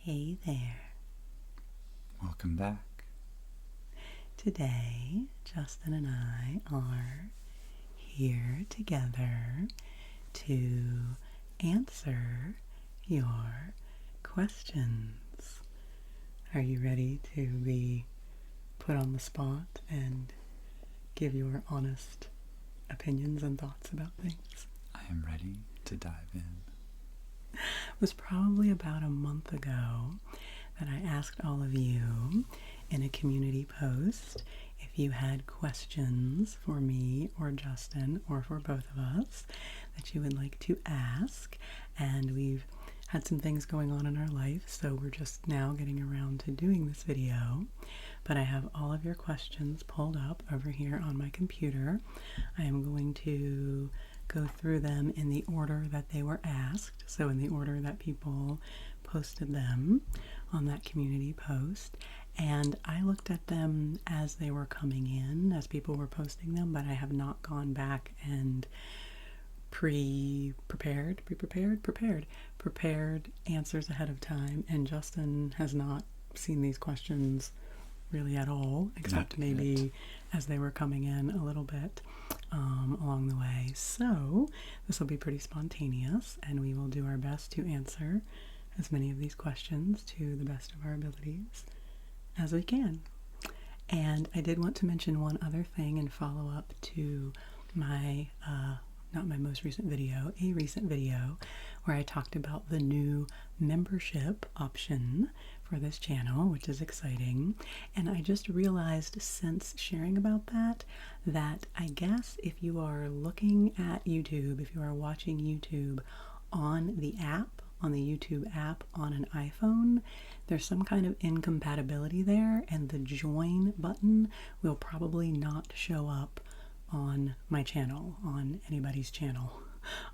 Hey there. Welcome back. Today, Justin and I are here together to answer your questions. Are you ready to be put on the spot and give your honest opinions and thoughts about things? I am ready to dive in. It was probably about a month ago that I asked all of you in a community post if you had questions for me or Justin or for both of us that you would like to ask. And we've had some things going on in our life, so we're just now getting around to doing this video. But I have all of your questions pulled up over here on my computer. I am going to go through them in the order that they were asked, so in the order that people posted them on that community post. And I looked at them as they were coming in, as people were posting them, but I have not gone back and prepared answers ahead of time. And Justin has not seen these questions really at all, except maybe as they were coming in a little bit along the way. So this will be pretty spontaneous, and we will do our best to answer as many of these questions to the best of our abilities as we can. And I did want to mention one other thing and follow up to my not my most recent video, a recent video where I talked about the new membership option for this channel, which is exciting. And I just realized since sharing about that I guess if you are looking at YouTube, if you are watching YouTube on the app, on the YouTube app on an iPhone, there's some kind of incompatibility there, and the join button will probably not show up on my channel, on anybody's channel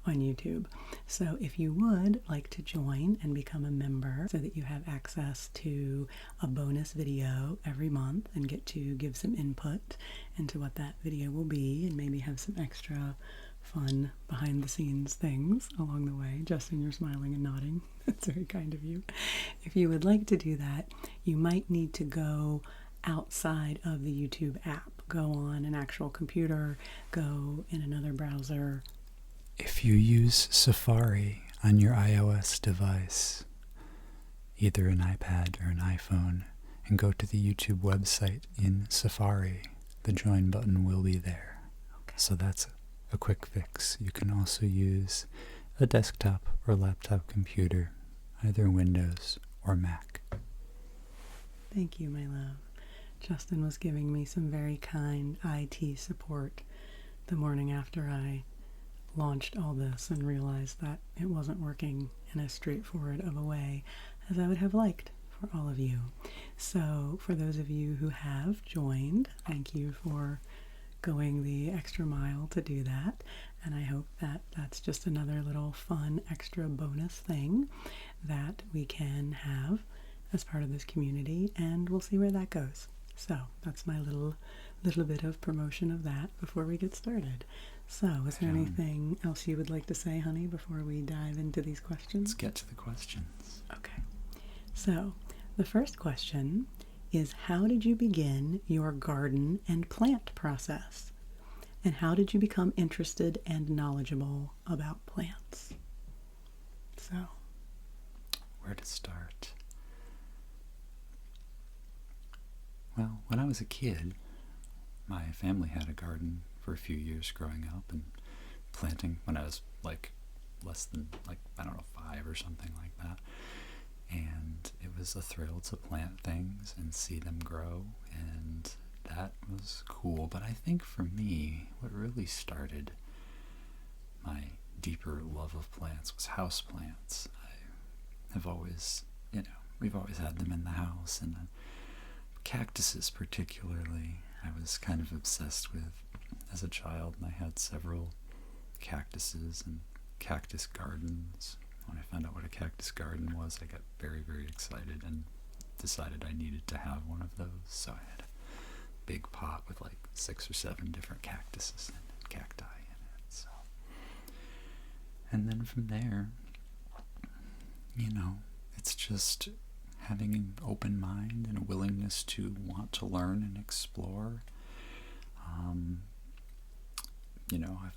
on YouTube. So if you would like to join and become a member so that you have access to a bonus video every month and get to give some input into what that video will be and maybe have some extra fun behind the scenes things along the way. Justin, you're smiling and nodding. That's very kind of you. If you would like to do that, you might need to go outside of the YouTube app. Go on an actual computer, go in another browser. If you use Safari on your iOS device, either an iPad or an iPhone, and go to the YouTube website in Safari, the join button will be there. Okay. So that's a quick fix. You can also use a desktop or laptop computer, either Windows or Mac. Thank you, my love. Justin was giving me some very kind IT support the morning after I launched all this and realized that it wasn't working in as straightforward of a way as I would have liked for all of you. So for those of you who have joined, thank you for going the extra mile to do that. And I hope that that's just another little fun extra bonus thing that we can have as part of this community, and we'll see where that goes. So that's my little bit of promotion of that before we get started. So is there anything else you would like to say, honey, before we dive into these questions? Let's get to the questions. Okay. So the first question is, how did you begin your garden and plant process? And how did you become interested and knowledgeable about plants? So, where to start? Well, when I was a kid, my family had a garden for a few years growing up and planting when I was less than 5 or something like that. And it was a thrill to plant things and see them grow, and that was cool. But I think for me, what really started my deeper love of plants was house plants. I have always, we've always had them in the house, and cactuses particularly I was kind of obsessed with as a child, and I had several cactuses and cactus gardens. When I found out what a cactus garden was, I got very, very excited and decided I needed to have one of those. So I had a big pot with 6 or 7 different cactuses and cacti in it. So, and then from there, it's just having an open mind and a willingness to want to learn and explore.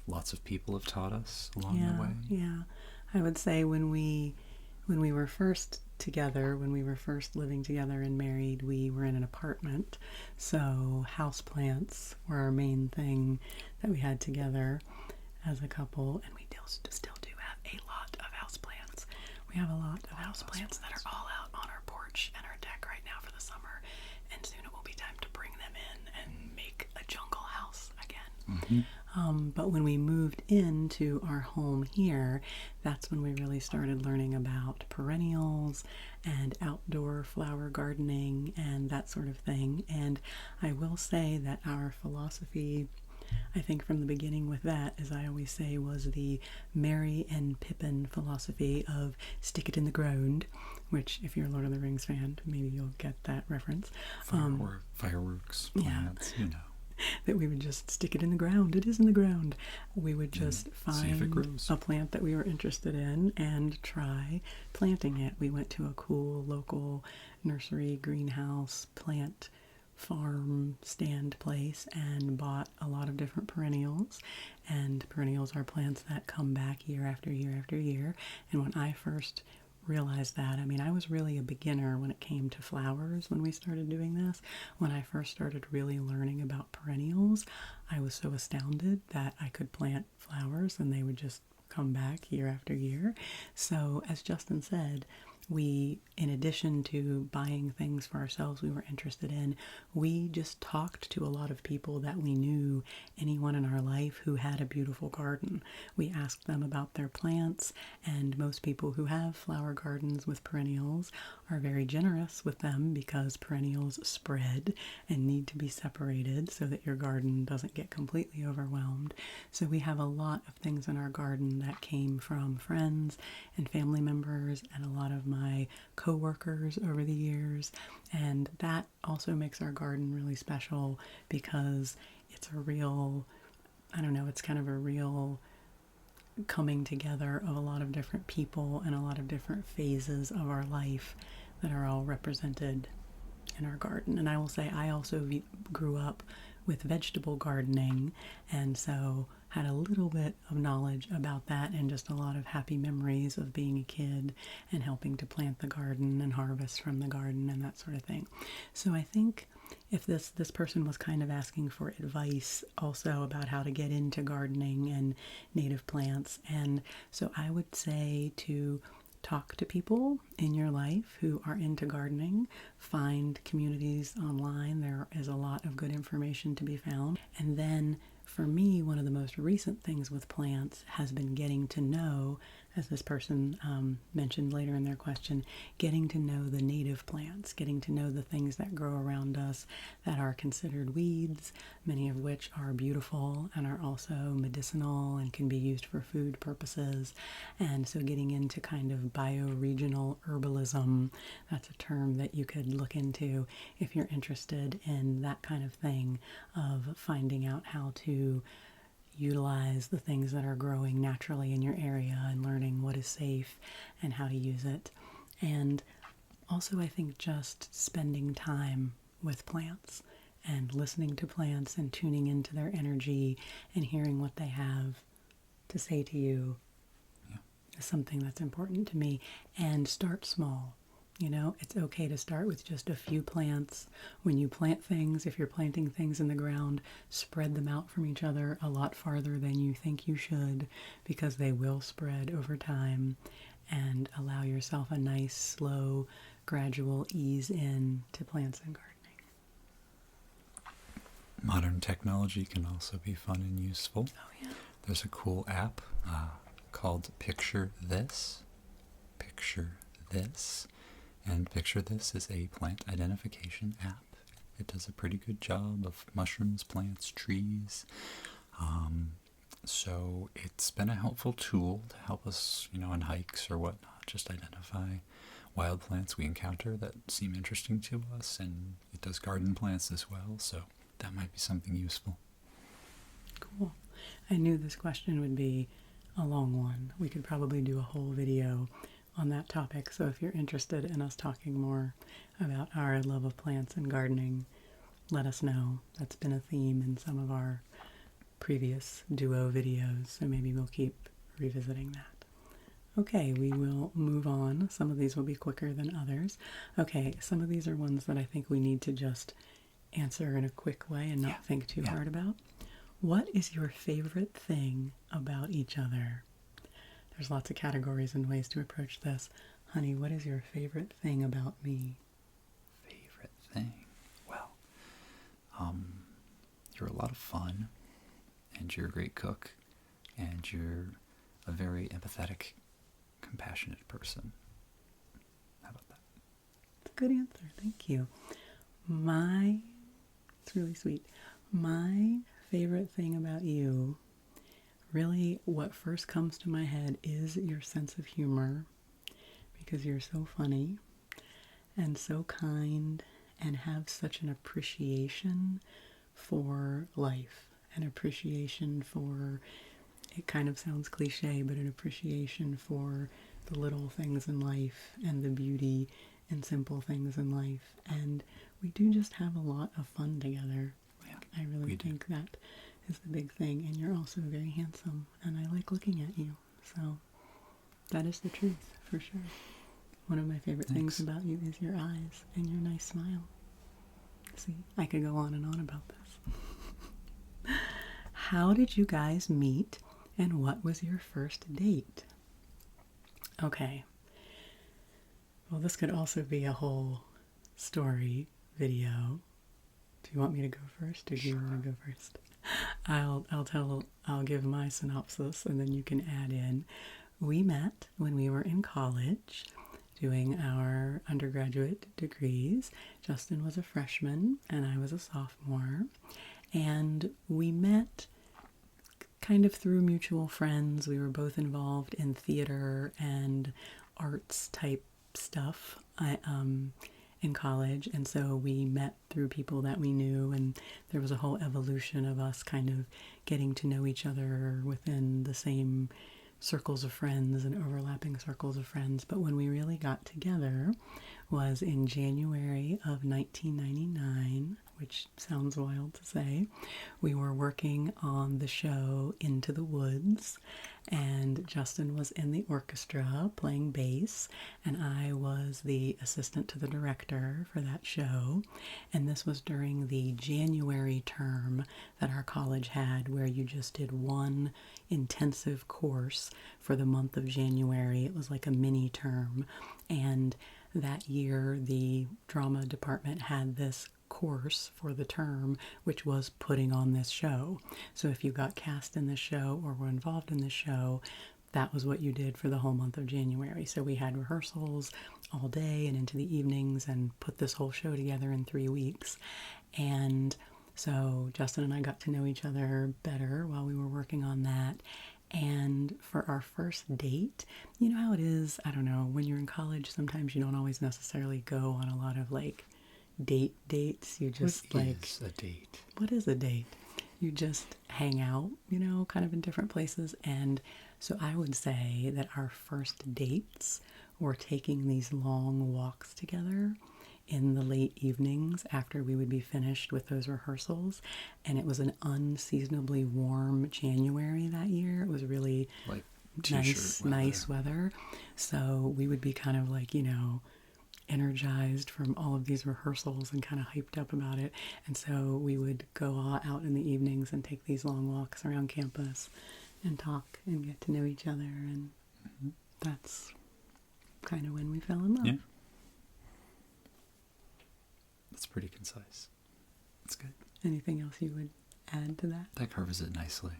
Lots of people have taught us along the way. Yeah. I would say when we were first together, when we were first living together and married, we were in an apartment. So houseplants were our main thing that we had together as a couple, and we still do have a lot of houseplants. We have a lot of houseplants that are all out on our porch and our deck right now for the summer, and soon it will be time to bring them in and make a jungle house again. Mm-hmm. But when we moved into our home here, that's when we really started learning about perennials and outdoor flower gardening and that sort of thing. And I will say that our philosophy, I think from the beginning with that, as I always say, was the Merry and Pippin philosophy of stick it in the ground, which if you're a Lord of the Rings fan, maybe you'll get that reference. Fireworks, plants, That we would just stick it in the ground. It is in the ground. We would just find a plant that we were interested in and try planting it. We went to a cool local nursery, greenhouse, plant farm stand place and bought a lot of different perennials. And perennials are plants that come back year after year after year. And when I first realized that, I was really a beginner when it came to flowers when we started doing this. When I first started really learning about perennials, I was so astounded that I could plant flowers and they would just come back year after year. So as Justin said, we, in addition to buying things for ourselves we were interested in, we just talked to a lot of people that we knew, anyone in our life who had a beautiful garden. We asked them about their plants, and most people who have flower gardens with perennials are very generous with them because perennials spread and need to be separated so that your garden doesn't get completely overwhelmed. So we have a lot of things in our garden that came from friends and family members and a lot of my co-workers over the years, and that also makes our garden really special because it's a real, it's kind of a real coming together of a lot of different people and a lot of different phases of our life that are all represented in our garden. And I will say I also grew up with vegetable gardening, and so had a little bit of knowledge about that and just a lot of happy memories of being a kid and helping to plant the garden and harvest from the garden and that sort of thing. So I think if this person was kind of asking for advice also about how to get into gardening and native plants, and so I would say to talk to people in your life who are into gardening, find communities online. There is a lot of good information to be found. And then for me, one of the most recent things with plants has been getting to know, as this person mentioned later in their question, getting to know the native plants, getting to know the things that grow around us that are considered weeds, many of which are beautiful and are also medicinal and can be used for food purposes. And so getting into kind of bioregional herbalism, that's a term that you could look into if you're interested in that kind of thing, of finding out how to utilize the things that are growing naturally in your area and learning what is safe and how to use it. And also, I think just spending time with plants and listening to plants and tuning into their energy and hearing what they have to say to you is something that's important to me. And start small. It's okay to start with just a few plants. When you plant things, if you're planting things in the ground, spread them out from each other a lot farther than you think you should, because they will spread over time, and allow yourself a nice, slow, gradual ease in to plants and gardening. Modern technology can also be fun and useful. Oh, yeah. There's a cool app called Picture This. Picture This. And Picture This is a plant identification app. It does a pretty good job of mushrooms, plants, trees. So it's been a helpful tool to help us, on hikes or whatnot, just identify wild plants we encounter that seem interesting to us. And it does garden plants as well, so that might be something useful. Cool. I knew this question would be a long one. We could probably do a whole video on that topic. So if you're interested in us talking more about our love of plants and gardening, let us know. That's been a theme in some of our previous duo videos, so maybe we'll keep revisiting that. Okay, we will move on. Some of these will be quicker than others. Okay, some of these are ones that I think we need to just answer in a quick way and not think too hard about. What is your favorite thing about each other? There's lots of categories and ways to approach this. Honey, what is your favorite thing about me? Favorite thing? Well, you're a lot of fun, and you're a great cook, and you're a very empathetic, compassionate person. How about that? It's a good answer. Thank you. It's really sweet. My favorite thing about you, really what first comes to my head is your sense of humor, because you're so funny and so kind and have such an appreciation for life, an appreciation for, it kind of sounds cliche, but an appreciation for the little things in life and the beauty in simple things in life. And we do just have a lot of fun together. I really think that is the big thing. And you're also very handsome, and I like looking at you. So that is the truth, for sure. One of my favorite things about you is your eyes and your nice smile. See, I could go on and on about this. How did you guys meet, and what was your first date? Okay. Well, this could also be a whole story video. Do you want me to go first, or do you want to go first? I'll give my synopsis, and then you can add in. We met when we were in college doing our undergraduate degrees. Justin was a freshman and I was a sophomore, and we met kind of through mutual friends. We were both involved in theater and arts type stuff in college, and so we met through people that we knew, and there was a whole evolution of us kind of getting to know each other within the same circles of friends and overlapping circles of friends. But when we really got together was in January of 1999, which sounds wild to say. We were working on the show Into the Woods, and Justin was in the orchestra playing bass, and I was the assistant to the director for that show. And this was during the January term that our college had, where you just did one intensive course for the month of January. It was like a mini term, and that year the drama department had this course for the term, which was putting on this show. So if you got cast in this show or were involved in this show, that was what you did for the whole month of January. So we had rehearsals all day and into the evenings and put this whole show together in 3 weeks. And so Justin and I got to know each other better while we were working on that. And for our first date, you know how it is, I don't know, when you're in college, sometimes you don't always necessarily go on a lot of like dates. You just what is a date? What is a date? You just hang out, you know, kind of in different places. And so I would say that our first dates were taking these long walks together in the late evenings after we would be finished with those rehearsals. And it was an unseasonably warm January that year. It was really like nice weather. So we would be kind of like, you know, energized from all of these rehearsals and kind of hyped up about it. And so we would go out in the evenings and take these long walks around campus and talk and get to know each other. And that's kind of when we fell in love. Yeah. That's pretty concise. That's good. Anything else you would add to that? That covers it nicely.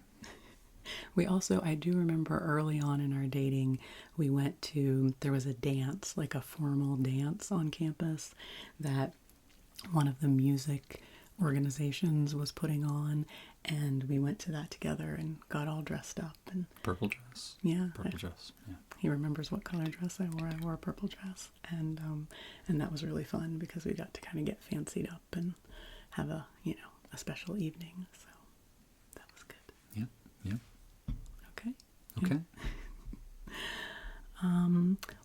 We also, I do remember early on in our dating, we went to, there was a dance, like a formal dance on campus that one of the music organizations was putting on, and we went to that together and got all dressed up. And purple dress? Yeah. Purple dress, yeah. He remembers what color dress I wore. I wore a purple dress. And that was really fun because we got to kind of get fancied up and have a, you know, a special evening. So that was good. Yeah, yeah. Okay. Okay.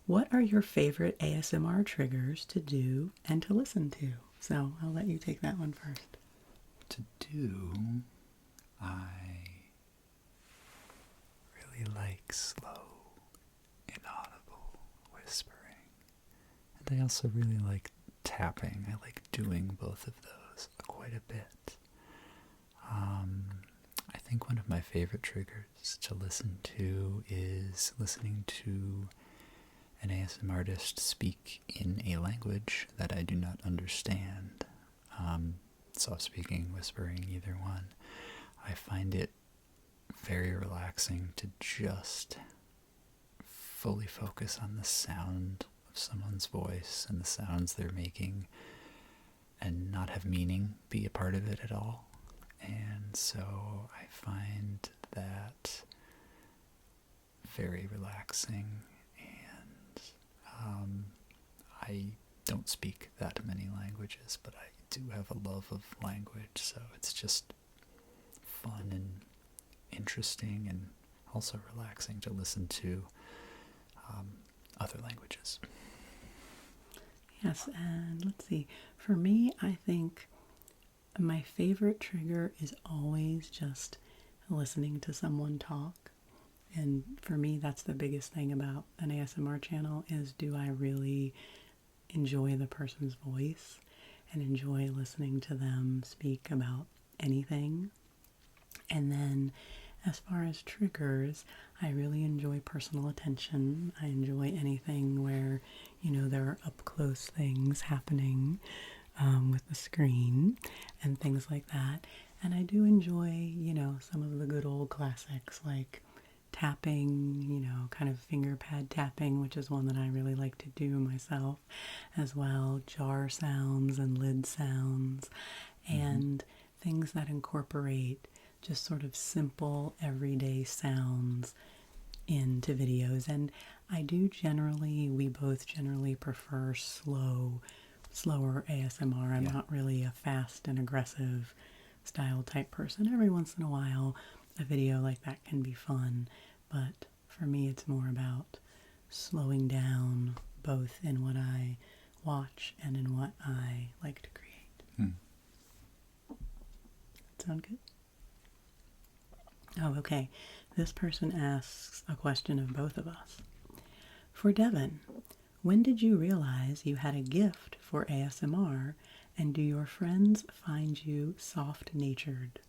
What are your favorite ASMR triggers to do and to listen to? So I'll let you take that one first. To do, I really like slow, inaudible whispering. And I also really like tapping. I like doing both of those quite a bit. I think one of my favorite triggers to listen to is listening to an ASMR artist speak in a language that I do not understand. Soft speaking, whispering, either one. I find it very relaxing to just fully focus on the sound of someone's voice and the sounds they're making and not have meaning be a part of it at all. And so I find that very relaxing, and I don't speak that many languages, but I do have a love of language, so it's just fun and interesting and also relaxing to listen to other languages. Yes, and let's see. For me, I think my favorite trigger is always just listening to someone talk. And for me, that's the biggest thing about an ASMR channel is, do I really enjoy the person's voice and enjoy listening to them speak about anything? And then as far as triggers, I really enjoy personal attention. I enjoy anything where, there are up close things happening with the screen and things like that. And I do enjoy, some of the good old classics like tapping, kind of finger pad tapping, which is one that I really like to do myself as well, jar sounds and lid sounds, and things that incorporate just sort of simple everyday sounds into videos. And we both generally prefer slower ASMR. I'm not really a fast and aggressive style type person. Every once in a while, a video like that can be fun, but for me, it's more about slowing down, both in what I watch and in what I like to create. Sound good? Oh, okay. This person asks a question of both of us. For Devan, when did you realize you had a gift for ASMR, and do your friends find you soft-natured?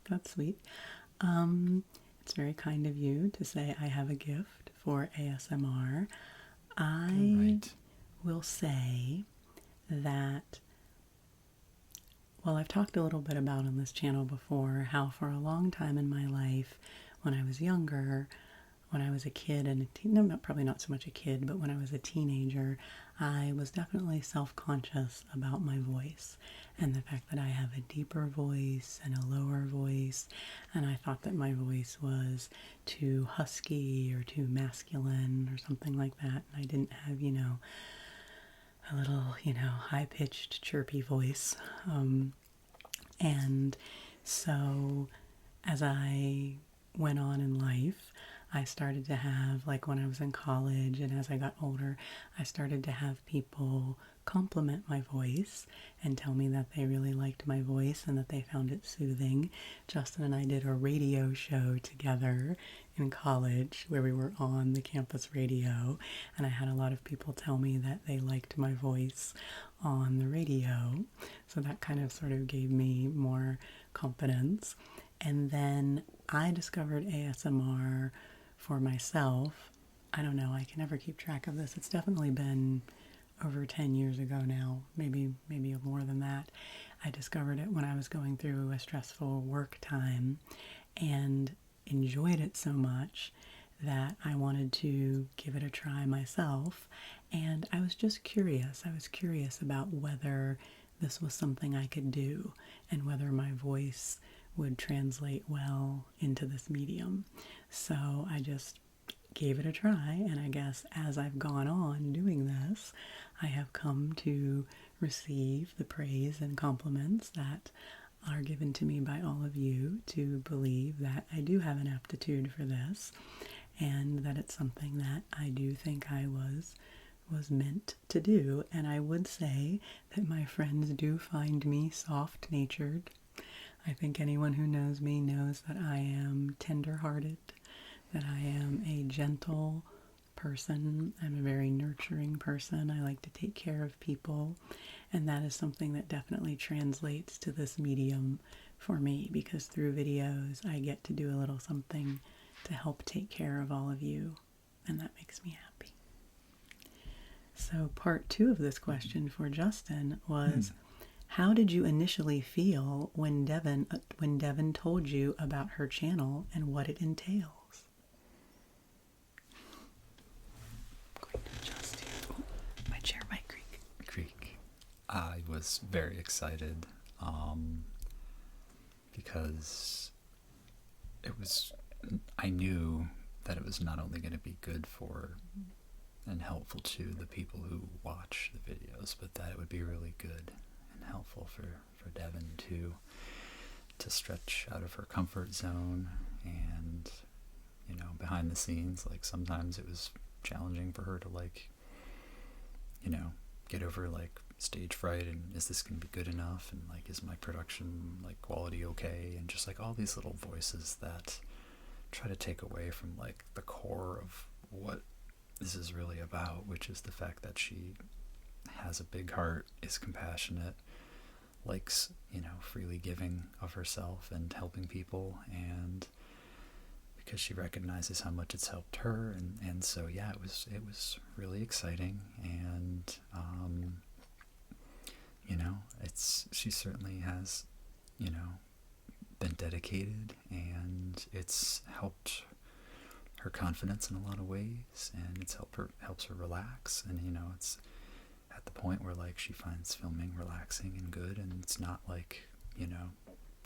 That's sweet. It's very kind of you to say I have a gift for ASMR. I will say that, well, I've talked a little bit about on this channel before how for a long time in my life, when I was younger, when I was a kid and probably not so much a kid, but when I was a teenager, I was definitely self-conscious about my voice and the fact that I have a deeper voice and a lower voice, and I thought that my voice was too husky or too masculine or something like that, and I didn't have, a little, high-pitched, chirpy voice. And so as I went on in life, I started to have, like when I was in college and as I got older, I started to have people compliment my voice and tell me that they really liked my voice and that they found it soothing. Justin and I did a radio show together in college where we were on the campus radio, and I had a lot of people tell me that they liked my voice on the radio. So that kind of sort of gave me more confidence. And then I discovered ASMR for myself. I don't know, I can never keep track of this. It's definitely been over 10 years ago now, maybe more than that. I discovered it when I was going through a stressful work time and enjoyed it so much that I wanted to give it a try myself. And I was just curious. I was curious about whether this was something I could do and whether my voice would translate well into this medium. So I just gave it a try, and I guess as I've gone on doing this, I have come to receive the praise and compliments that are given to me by all of you to believe that I do have an aptitude for this. and that it's something that I do think I was meant to do. And I would say that my friends do find me soft-natured. I think anyone who knows me knows that I am tender-hearted, that I am a gentle person. I'm a very nurturing person. I like to take care of people, and that is something that definitely translates to this medium for me, because through videos I get to do a little something to help take care of all of you, and that makes me happy. So part 2 of this question for Justin was, how did you initially feel when Devan told you about her channel and what it entails? I'm going to adjust here. Oh, my chair might creak. I was very excited because I knew that it was not only going to be good for and helpful to the people who watch the videos, but that it would be really good and helpful for Devan to stretch out of her comfort zone. And behind the scenes, like, sometimes it was challenging for her to, like, get over, like, stage fright, and is this going to be good enough, and, like, is my production, like, quality okay, and just, like, all these little voices that try to take away from, like, the core of what this is really about, which is the fact that she has a big heart, is compassionate, likes, freely giving of herself and helping people, and because she recognizes how much it's helped her, and so yeah, it was really exciting, and she certainly has been dedicated, and it's helped her confidence in a lot of ways, and it's helps her relax, and it's at the point where, like, she finds filming relaxing and good, and it's not like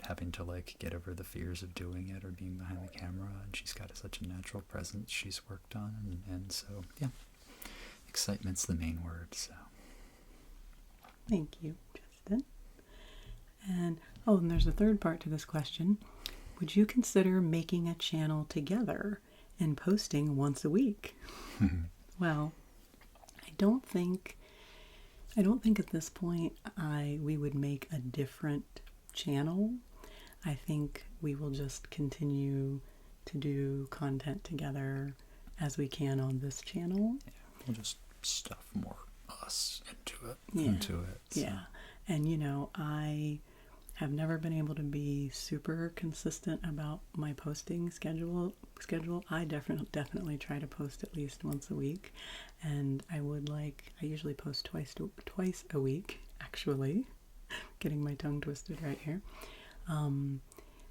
having to, like, get over the fears of doing it or being behind the camera, and she's got such a natural presence she's worked on, and so yeah, excitement's the main word. So Thank you, Justin. And there's a third part to this question. Would you consider making a channel together and posting once a week? Well, I don't think at this point we would make a different channel. I think we will just continue to do content together as we can on this channel. yeah, we'll just stuff more us into it. So. Yeah. And I have never been able to be super consistent about my posting schedule. I definitely try to post at least once a week, and I usually post twice a week, actually. Getting my tongue twisted right here.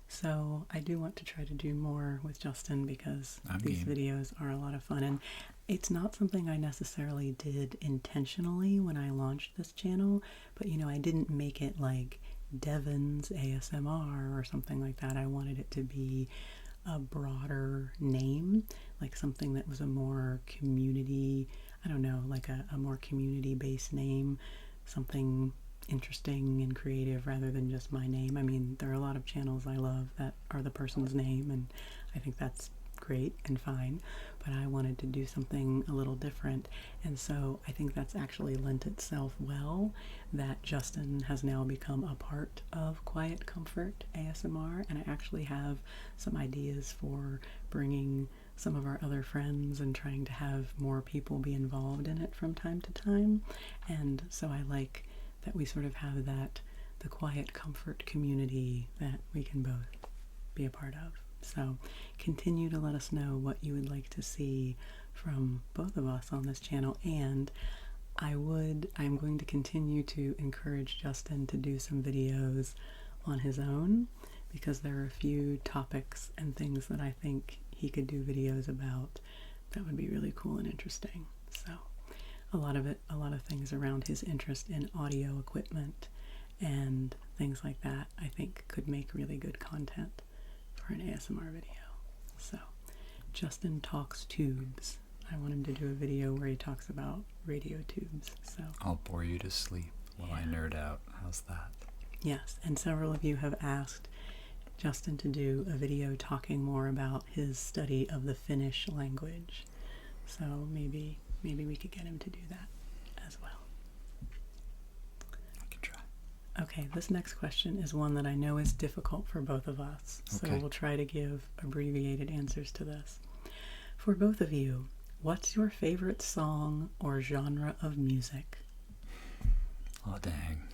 So I do want to try to do more with Justin, because these videos are a lot of fun, and it's not something I necessarily did intentionally when I launched this channel, but I didn't make it like Devan's ASMR or something like that. I wanted it to be a broader name, like something that was a more community, like a more community-based name, something interesting and creative rather than just my name. I mean, there are a lot of channels I love that are the person's name, and I think that's great and fine, but I wanted to do something a little different, and so I think that's actually lent itself well that Justin has now become a part of Quiet Comfort ASMR, and I actually have some ideas for bringing some of our other friends and trying to have more people be involved in it from time to time. And so I like that we sort of have the Quiet Comfort community that we can both be a part of. So continue to let us know what you would like to see from both of us on this channel, and I'm going to continue to encourage Justin to do some videos on his own, because there are a few topics and things that I think he could do videos about that would be really cool and interesting. So a lot of things around his interest in audio equipment and things like that, I think could make really good content for an ASMR video. So Justin talks tubes. I want him to do a video where he talks about radio tubes. So I'll bore you to sleep while I nerd out. How's that? Yes, and several of you have asked Justin to do a video talking more about his study of the Finnish language. So maybe we could get him to do that as well. I can try. Okay, this next question is one that I know is difficult for both of us, so Okay. we'll try to give abbreviated answers to this. For both of you, what's your favorite song or genre of music? Oh, dang.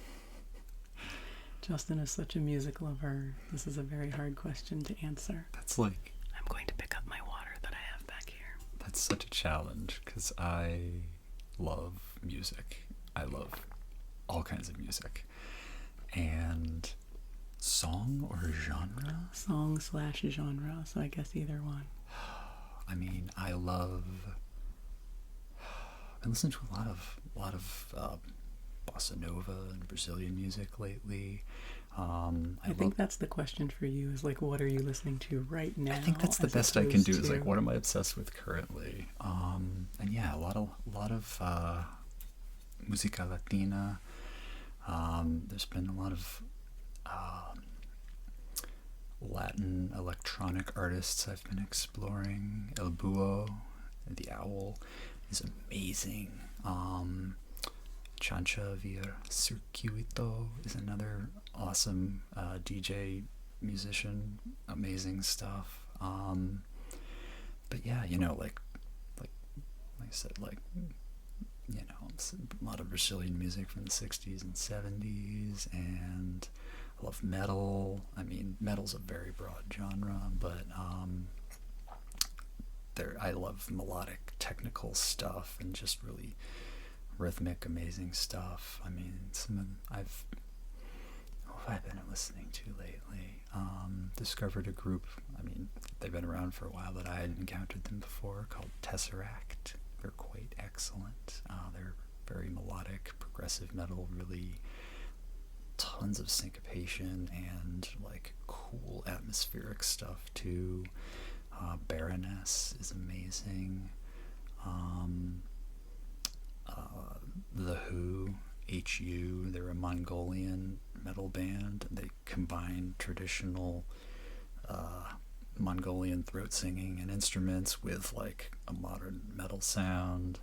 Justin is such a music lover. This is a very hard question to answer. That's like, I'm going to pick up my water that I have back here. that's such a challenge because I love music. I love all kinds of music. And song or genre? Song/genre, so I guess either one. I mean, I listen to a lot of bossa nova and Brazilian music lately. I think that's the question for you, is like, what are you listening to right now? I think that's the as best I can do. opposed Is like, to- what am I obsessed with currently? And yeah, a lot of música latina. There's been a lot of Latin electronic artists I've been exploring. El Búho, the owl, is amazing. Chancha Via Circuito is another awesome DJ musician. Amazing stuff. But yeah, like I said, like, a lot of Brazilian music from the 60s and 70s, and I love metal. I mean, metal's a very broad genre, but I love melodic, technical stuff and just really rhythmic, amazing stuff. I mean, what have I been listening to lately? Discovered a group, I mean, they've been around for a while, but I hadn't encountered them before, called Tesseract. They're quite excellent. They're very melodic, progressive metal, really tons of syncopation and like cool atmospheric stuff too. Baroness is amazing. The Who, HU, they're a Mongolian metal band. They combine traditional Mongolian throat singing and instruments with like a modern metal sound.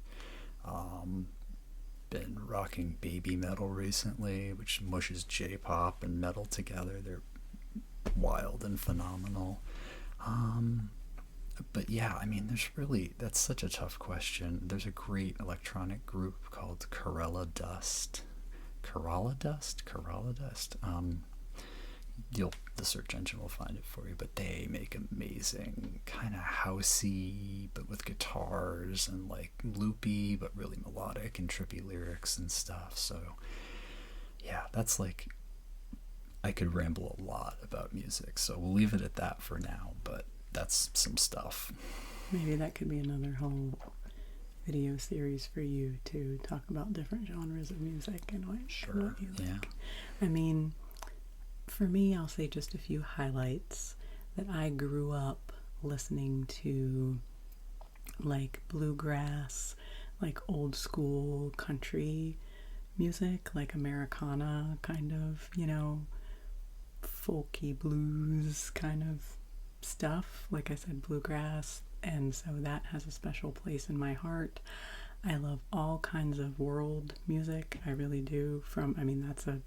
Been rocking baby metal recently, which mushes J-pop and metal together. They're wild and phenomenal. But yeah, I mean, that's such a tough question. There's a great electronic group called Kerala Dust. The search engine will find it for you, but they make amazing kind of housey, but with guitars, and like loopy, but really melodic and trippy lyrics and stuff. So yeah, that's like, I could ramble a lot about music, so we'll leave it at that for now, but that's some stuff. Maybe that could be another whole video series for you to talk about different genres of music and what you like. Yeah. I mean, for me, I'll say just a few highlights. That I grew up listening to like bluegrass, like old school country music, like Americana kind of, folky blues kind of stuff. Like I said, bluegrass, and so that has a special place in my heart. I love all kinds of world music. I really do. That's a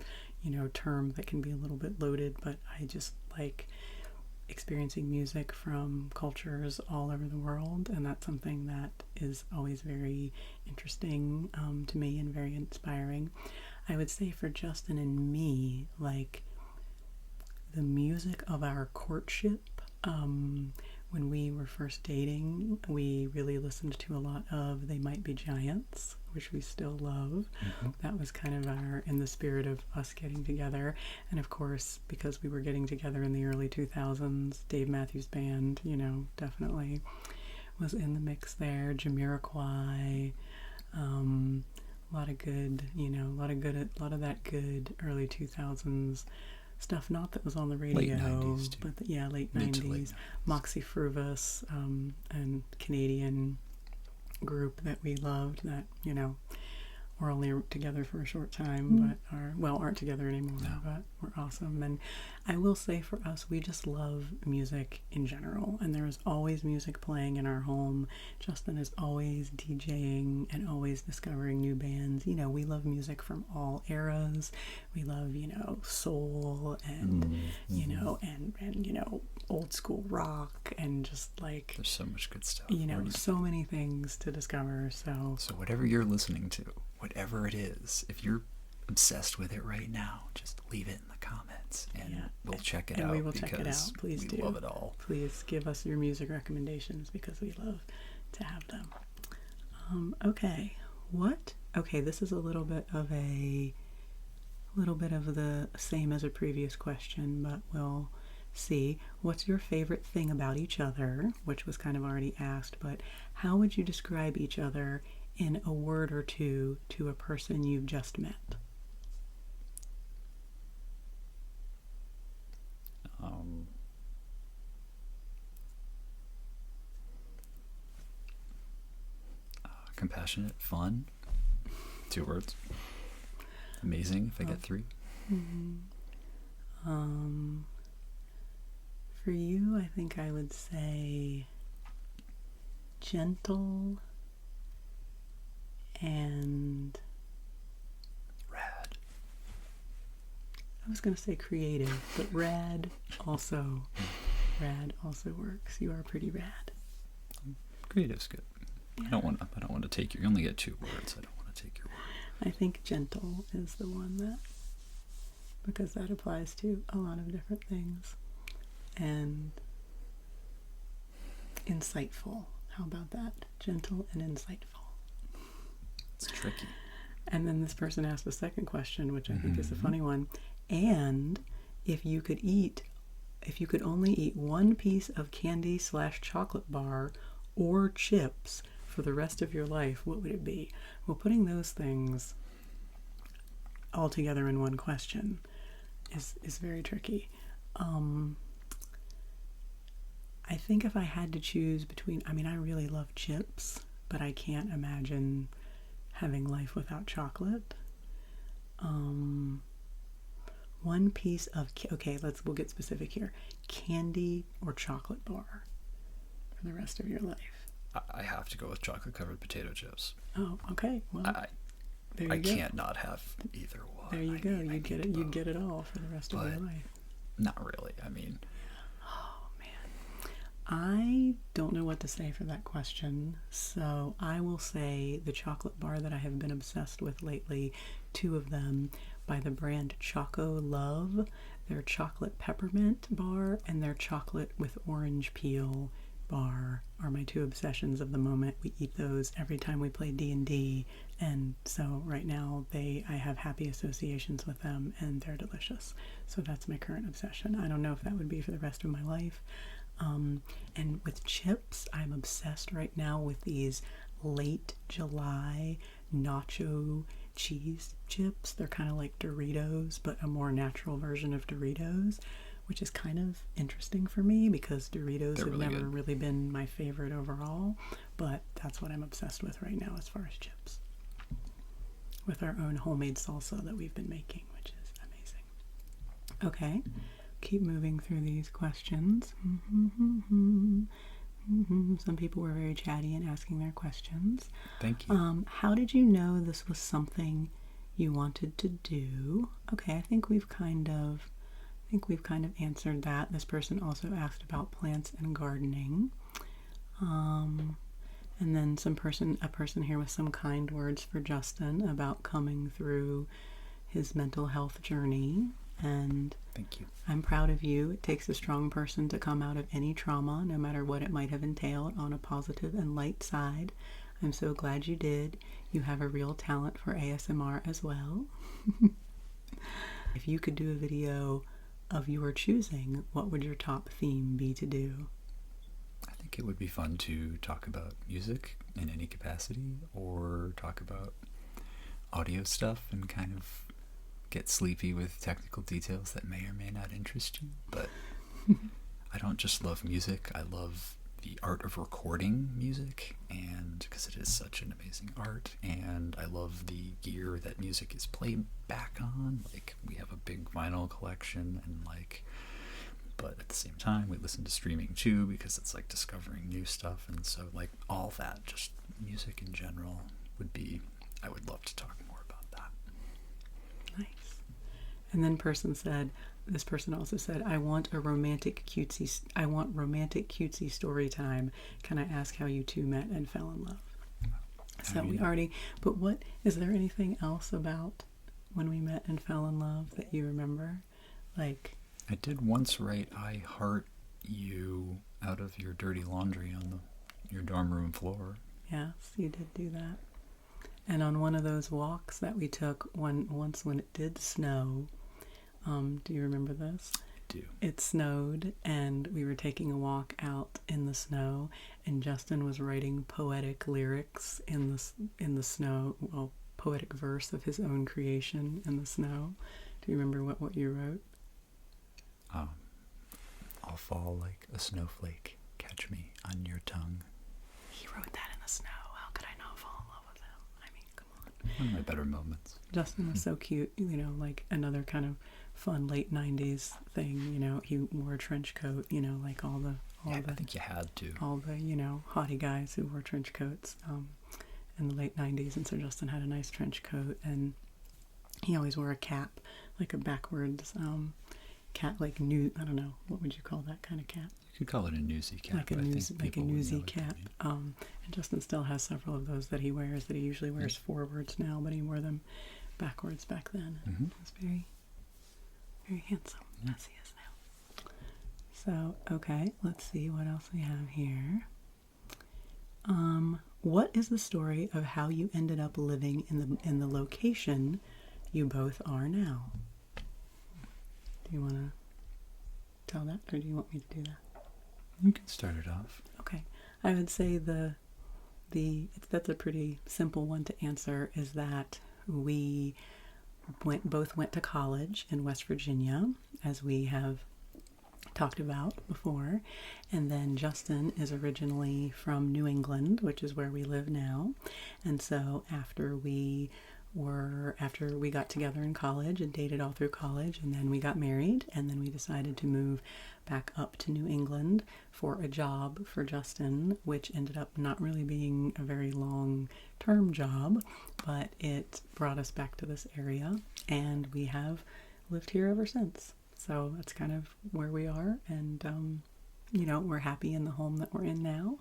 term that can be a little bit loaded, but I just like experiencing music from cultures all over the world, and that's something that is always very interesting to me and very inspiring. I would say for Justin and me, like the music of our courtship, when we were first dating, we really listened to a lot of They Might Be Giants, which we still love. Mm-hmm. That was kind of in the spirit of us getting together. And of course, because we were getting together in the early 2000s, Dave Matthews Band, definitely was in the mix there. Jamiroquai, a lot of good, a lot of that good early 2000s stuff, not that was on the radio, Late 90s too. but late Mid to 90s. late 90s. Moxie Fruvus, and Canadian group that we loved, that we're only together for a short time, but aren't together anymore, No. but we're awesome. And I will say for us, we just love music in general, and there is always music playing in our home. Justin is always DJing and always discovering new bands. You know, we love music from all eras. We love, you know, soul and, you know, and you know, old school rock, and just like, There's so much good stuff. you know, so many things to discover. So whatever you're listening to, whatever it is, if you're obsessed with it right now, just leave it in the comments, and we'll check it out. We will check it out. Please we do. love it all. Please give us your music recommendations, because we love to have them. Okay, this is a little bit of the same as a previous question, but we'll see. What's your favorite thing about each other? Which was kind of already asked, but how would you describe each other in a word or two to a person you've just met? Compassionate, fun, 2 words. Amazing if I get 3. For you, I think I would say gentle and Rad. I was going to say creative, but rad also works. You are pretty rad. Creative's good. Yeah. I don't want to take your. You only get 2 words. I don't want to take your word. I think gentle is the one because that applies to a lot of different things. And insightful. How about that? Gentle and insightful. It's tricky. And then this person asked a second question, which I think is a funny one. And if you could only eat one piece of candy / chocolate bar or chips for the rest of your life, what would it be? Well, putting those things all together in one question is very tricky. I think if I had to choose between, I really love chips, but I can't imagine having life without chocolate. One piece of, we'll get specific here. Candy or chocolate bar for the rest of your life? I have to go with chocolate-covered potato chips. Oh, okay. Well, there you I go. can't not have either one. There you go. You'd get it. You'd get it all for the rest of your life. Not really. Oh man, I don't know what to say for that question. So I will say the chocolate bar that I have been obsessed with lately. 2 of them by the brand Choco Love. Their chocolate peppermint bar and their chocolate with orange peel bar are my 2 obsessions of the moment. We eat those every time we play D&D, and so right now I have happy associations with them, and they're delicious. So that's my current obsession. I don't know if that would be for the rest of my life. And with chips, I'm obsessed right now with these late July nacho cheese chips. They're kind of like Doritos, but a more natural version of Doritos, which is kind of interesting for me because Doritos have never really been my favorite overall, but that's what I'm obsessed with right now as far as chips. With our own homemade salsa that we've been making, which is amazing. Okay, keep moving through these questions. Some people were very chatty in asking their questions. Thank you. How did you know this was something you wanted to do? Okay, I think we've kind of answered that. This person also asked about plants and gardening. And then a person here with some kind words for Justin about coming through his mental health journey. And thank you. I'm proud of you. It takes a strong person to come out of any trauma, no matter what it might have entailed, on a positive and light side. I'm so glad you did. You have a real talent for ASMR as well. If you could do a video of your choosing, what would your top theme be to do? I think it would be fun to talk about music in any capacity, or talk about audio stuff and kind of get sleepy with technical details that may or may not interest you. But I don't just love music, I love the art of recording music, and because it is such an amazing art, and I love the gear that music is played back on. Like, we have a big vinyl collection, and like, but at the same time we listen to streaming too, because it's like discovering new stuff. And so like all that, just music in general, I would love to talk more about that. Nice. And then this person also said, I want romantic cutesy story time. Can I ask how you two met and fell in love? So we already, but what, is there anything else about when we met and fell in love that you remember? Like, I did once write I heart you out of your dirty laundry on your dorm room floor. Yes, you did do that. And on one of those walks that we took once when it did snow, do you remember this? I do. It snowed, and we were taking a walk out in the snow, and Justin was writing poetic lyrics in the snow, well, poetic verse of his own creation in the snow. Do you remember what you wrote? I'll fall like a snowflake, catch me on your tongue. He wrote that in the snow. How could I not fall in love with him? I mean, come on. One of my better moments. Justin was so cute, like another kind of fun late 90s thing, he wore a trench coat, like I think you had to. all the, haughty guys who wore trench coats in the late 90s. And so Justin had a nice trench coat, and he always wore a cap, like a backwards cap, like I don't know, what would you call that kind of cap? You could call it a newsy cap. Like a newsy cap. And Justin still has several of those that he wears, that he usually wears forwards now, but he wore them backwards back then. Mm-hmm. It was very, very handsome, as he is now. So, okay, let's see what else we have here. What is the story of how you ended up living in the location you both are now? Do you want to tell that, or do you want me to do that? You can start it off. Okay, I would say that's a pretty simple one to answer. Is that we both went to college in West Virginia, as we have talked about before, and then Justin is originally from New England, which is where we live now. And so after we got together in college and dated all through college, and then we got married, and then we decided to move back up to New England for a job for Justin, which ended up not really being a very long-term job, but it brought us back to this area, and we have lived here ever since. So that's kind of where we are, and we're happy in the home that we're in now,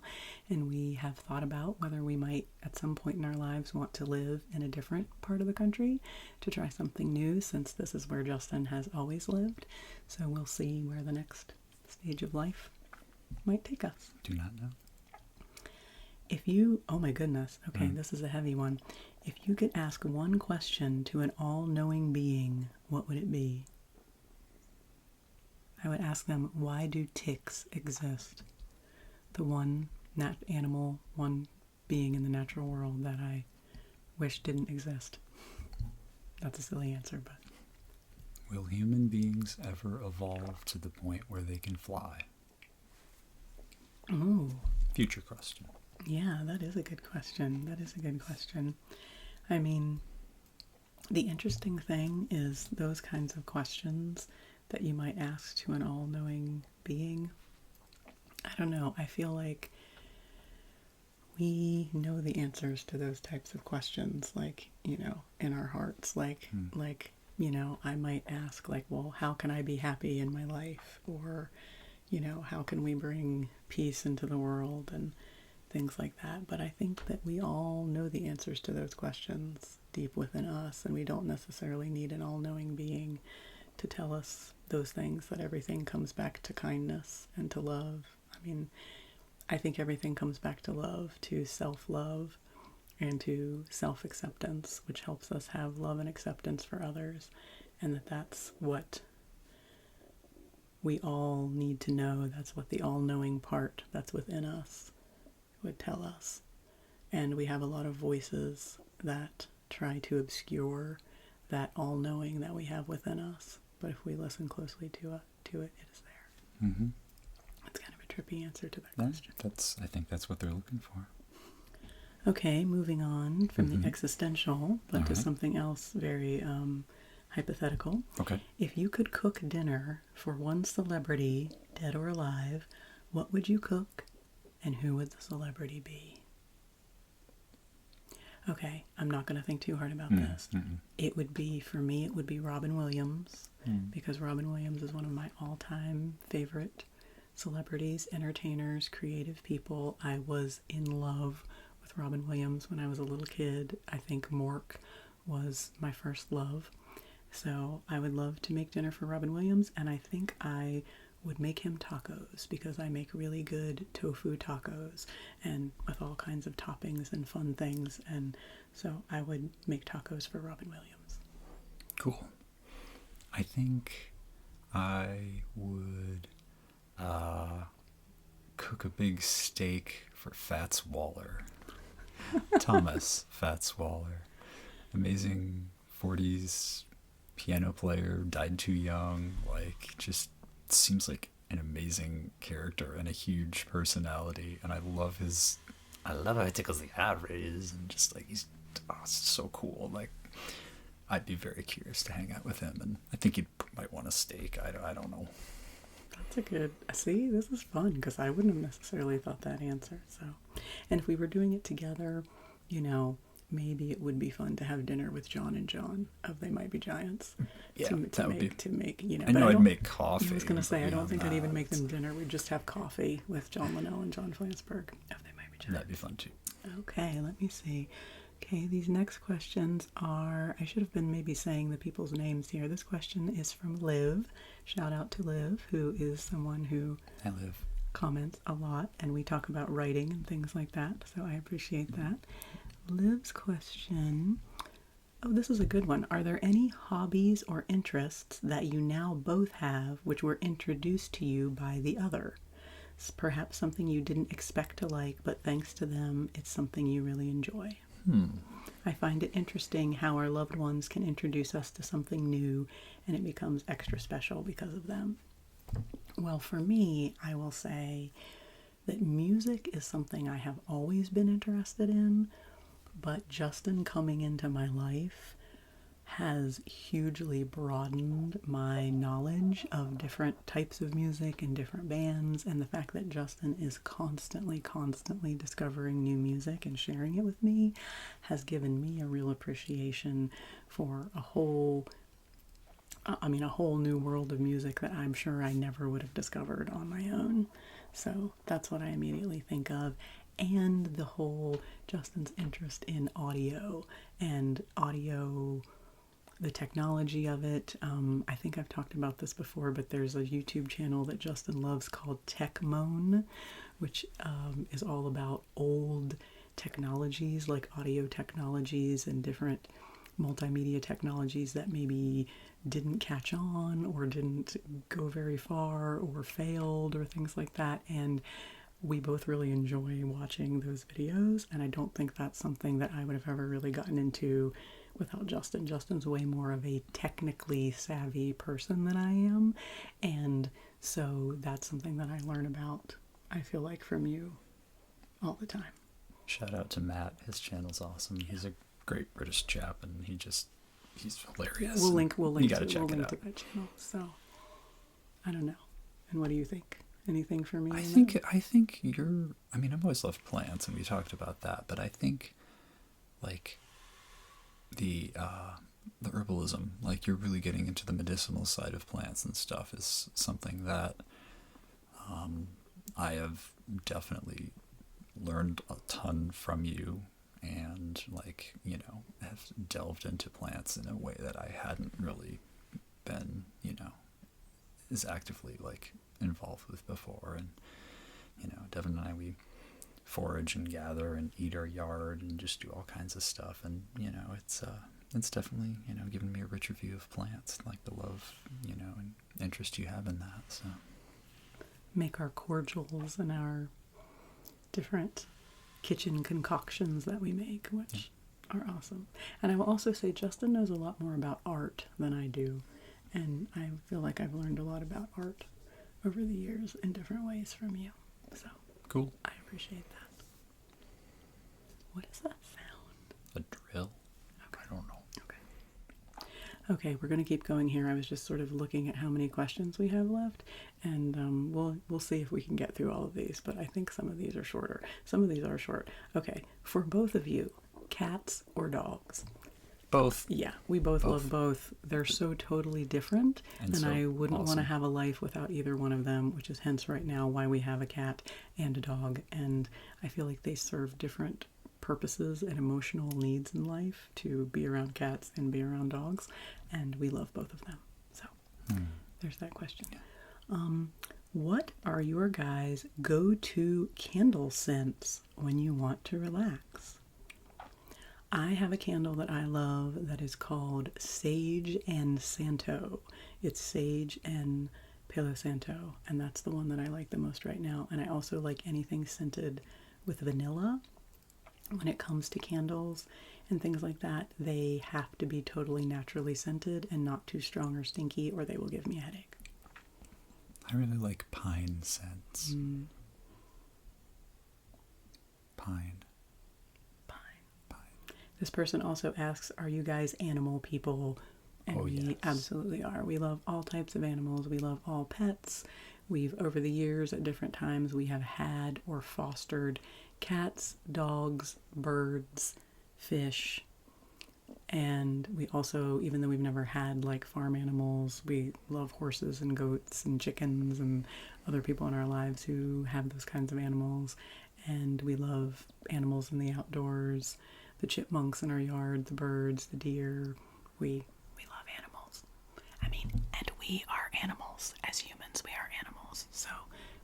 and we have thought about whether we might at some point in our lives want to live in a different part of the country to try something new, since this is where Justin has always lived. So we'll see where the next stage of life might take us. Do not know. Oh my goodness, okay, This is a heavy one. If you could ask one question to an all-knowing being, what would it be? I would ask them, why do ticks exist? The one animal, one being in the natural world that I wish didn't exist. That's a silly answer, but... Will human beings ever evolve to the point where they can fly? Oh. Future question. Yeah, that is a good question. I mean, the interesting thing is those kinds of questions that you might ask to an all-knowing being. I don't know. I feel like we know the answers to those types of questions, like, in our hearts. Like, I might ask, like, well, how can I be happy in my life? Or, how can we bring peace into the world and things like that. But I think that we all know the answers to those questions deep within us, and we don't necessarily need an all-knowing being to tell us those things, that everything comes back to kindness and to love. I mean, I think everything comes back to love, to self-love, and to self-acceptance, which helps us have love and acceptance for others, and that's what we all need to know. That's what the all-knowing part that's within us would tell us. And we have a lot of voices that try to obscure that all-knowing that we have within us. But if we listen closely to it, it is there. Mm-hmm. It's kind of a trippy answer to that Yeah, question. I think that's what they're looking for. Okay, moving on from Mhm. the existential, but to Alright. something else very hypothetical. Okay. If you could cook dinner for one celebrity, dead or alive, what would you cook and who would the celebrity be? Okay, I'm not going to think too hard about this. It would be, for me, it would be Robin Williams, because Robin Williams is one of my all-time favorite celebrities, entertainers, creative people. I was in love with Robin Williams when I was a little kid. I think Mork was my first love. So I would love to make dinner for Robin Williams, and I think I would make him tacos because I make really good tofu tacos and with all kinds of toppings and fun things. And so I would make tacos for Robin Williams. Cool. I think I would cook a big steak for Fats Waller. Thomas Fats Waller. Amazing 40s piano player, died too young, like just seems like an amazing character and a huge personality, and I love how he tickles the ivories, and just like he's so cool. Like I'd be very curious to hang out with him, and I think he might want a steak. I don't know. That's a good, see, this is fun because I wouldn't have necessarily thought that answer. So, and if we were doing it together, you know, maybe it would be fun to have dinner with John and John of They Might Be Giants. Yeah, to make, you know. I know I'd make coffee. I was going to say, I don't think I'd even that. make them dinner. We'd just have coffee with John Linnell and John Flansburgh of They Might Be Giants. That'd be fun too. Okay, let me see. Okay, these next questions are, I should have been maybe saying the people's names here. This question is from Liv. Shout out to Liv, who is someone who I live. comments a lot, and we talk about writing and things like that, so I appreciate that. Liv's question, oh, this is a good one. Are there any hobbies or interests that you now both have which were introduced to you by the other? It's perhaps something you didn't expect to like, but thanks to them, it's something you really enjoy. I find it interesting how our loved ones can introduce us to something new and it becomes extra special because of them. Well, for me, I will say that music is something I have always been interested in, but Justin coming into my life has hugely broadened my knowledge of different types of music and different bands, and the fact that Justin is constantly discovering new music and sharing it with me has given me a real appreciation for a whole new world of music that I'm sure I never would have discovered on my own. So that's what I immediately think of. And the whole Justin's interest in audio and audio, the technology of it. I think I've talked about this before, but there's a YouTube channel that Justin loves called Tech Moan, which is all about old technologies like audio technologies and different multimedia technologies that maybe didn't catch on or didn't go very far or failed or things like that. And we both really enjoy watching those videos, and I don't think that's something that I would have ever really gotten into without Justin. Justin's way more of a technically savvy person than I am, and so that's something that I learn about, I feel like, from you all the time. Shout out to Matt. His channel's awesome. He's a great British chap, and he's hilarious. We'll link you gotta check we'll it link out. to that channel. So I don't know. And what do you think? Anything for me? I think you're. I mean, I've always loved plants, and we talked about that. But I think, like, the herbalism, like you're really getting into the medicinal side of plants and stuff, is something that I have definitely learned a ton from you, and like have delved into plants in a way that I hadn't really been as actively like involved with before. And Devan and I, we forage and gather and eat our yard and just do all kinds of stuff, and it's definitely given me a richer view of plants, like the love and interest you have in that. So make our cordials and our different kitchen concoctions that we make, which are awesome. And I will also say Justin knows a lot more about art than I do, and I feel like I've learned a lot about art over the years in different ways from you. So Cool. I appreciate that. What is that sound? A drill? Okay. I don't know. Okay, we're going to keep going here. I was just sort of looking at how many questions we have left, and we'll see if we can get through all of these, but I think some of these are shorter. Some of these are short. Okay, for both of you, cats or dogs? Both. Yeah, we both love both. They're so totally different, and so I wouldn't want to awesome. have a life without either one of them, which is hence right now why we have a cat and a dog, and I feel like they serve different purposes and emotional needs in life to be around cats and be around dogs, and we love both of them. So there's that question. What are your guys' go-to candle scents when you want to relax? I have a candle that I love that is called Sage and Santo. It's Sage and Palo Santo, and that's the one that I like the most right now. And I also like anything scented with vanilla. When it comes to candles and things like that, they have to be totally naturally scented and not too strong or stinky, or they will give me a headache. I really like pine scents. Pine. This person also asks, are you guys animal people? And we yes. absolutely are. We love all types of animals. We love all pets. We've, over the years, at different times, we have had or fostered cats, dogs, birds, fish. And we also, even though we've never had like farm animals, we love horses and goats and chickens and other people in our lives who have those kinds of animals. And we love animals in the outdoors, the chipmunks in our yard, the birds, the deer. We love animals. I mean, and we are animals. As humans, we are animals. So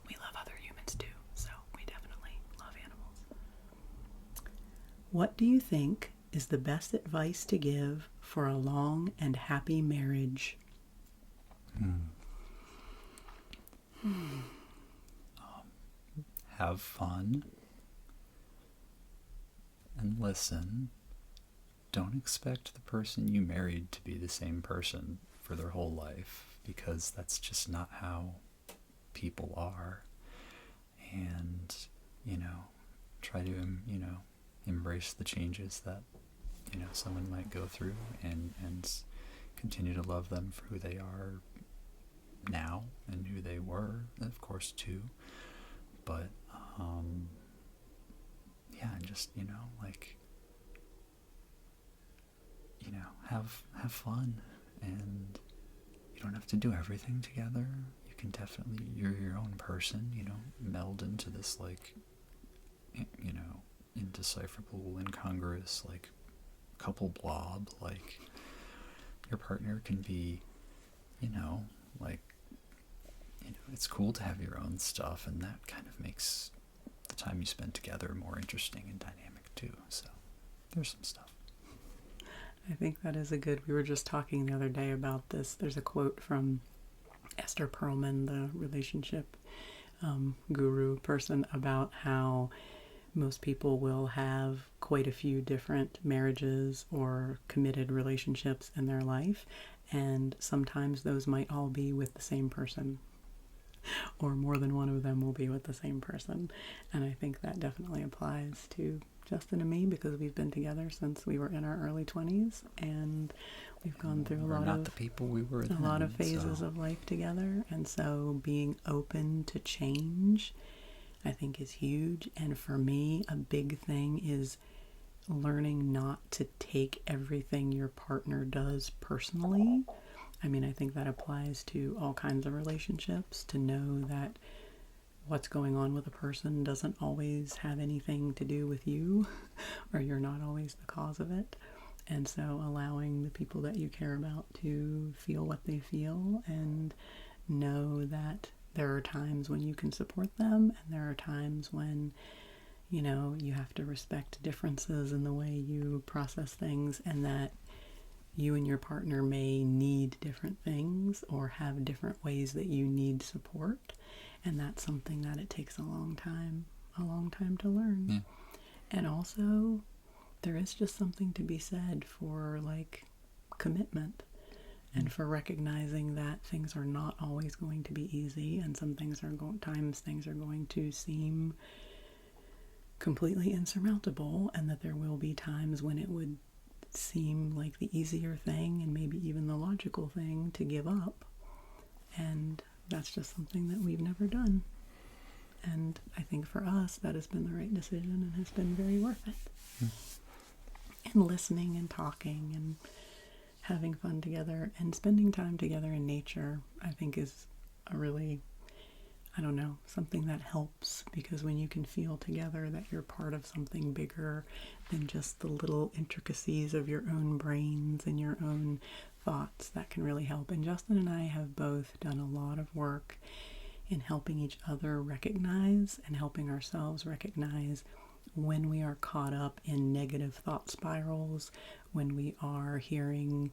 we love other humans too. So we definitely love animals. What do you think is the best advice to give for a long and happy marriage? Have fun and listen. Don't expect the person you married to be the same person for their whole life, because that's just not how people are. And, try to, embrace the changes that, someone might go through, and continue to love them for who they are now and who they were, of course, too. But, and just, have fun, and you don't have to do everything together. You can definitely, you're your own person, meld into this, indecipherable, incongruous, couple blob. Your partner can be, it's cool to have your own stuff, and that kind of makes the time you spend together more interesting and dynamic too. So there's some stuff. I think that is we were just talking the other day about this. There's a quote from Esther Perlman, the relationship guru person, about how most people will have quite a few different marriages or committed relationships in their life, and sometimes those might all be with the same person, or more than one of them will be with the same person. And I think that definitely applies to Justin and me, because we've been together since we were in our early 20s, and we've gone through a lot of people we were then, a lot of phases of life together. And so being open to change, I think, is huge. And for me, a big thing is learning not to take everything your partner does personally. I mean, I think that applies to all kinds of relationships, to know that what's going on with a person doesn't always have anything to do with you, or you're not always the cause of it. And so allowing the people that you care about to feel what they feel, and know that there are times when you can support them, and there are times when, you have to respect differences in the way you process things, and that you and your partner may need different things or have different ways that you need support. And that's something that it takes a long time to learn. Yeah. And also, there is just something to be said for commitment. and for recognizing that things are not always going to be easy, and some things are times things are going to seem completely insurmountable, and that there will be times when it would seem like the easier thing and maybe even the logical thing to give up. And that's just something that we've never done. And I think for us, that has been the right decision and has been very worth it. And listening and talking and having fun together and spending time together in nature, I think is a really, I don't know, something that helps, because when you can feel together that you're part of something bigger than just the little intricacies of your own brains and your own thoughts, that can really help. And Justin and I have both done a lot of work in helping each other recognize and helping ourselves recognize when we are caught up in negative thought spirals, when we are hearing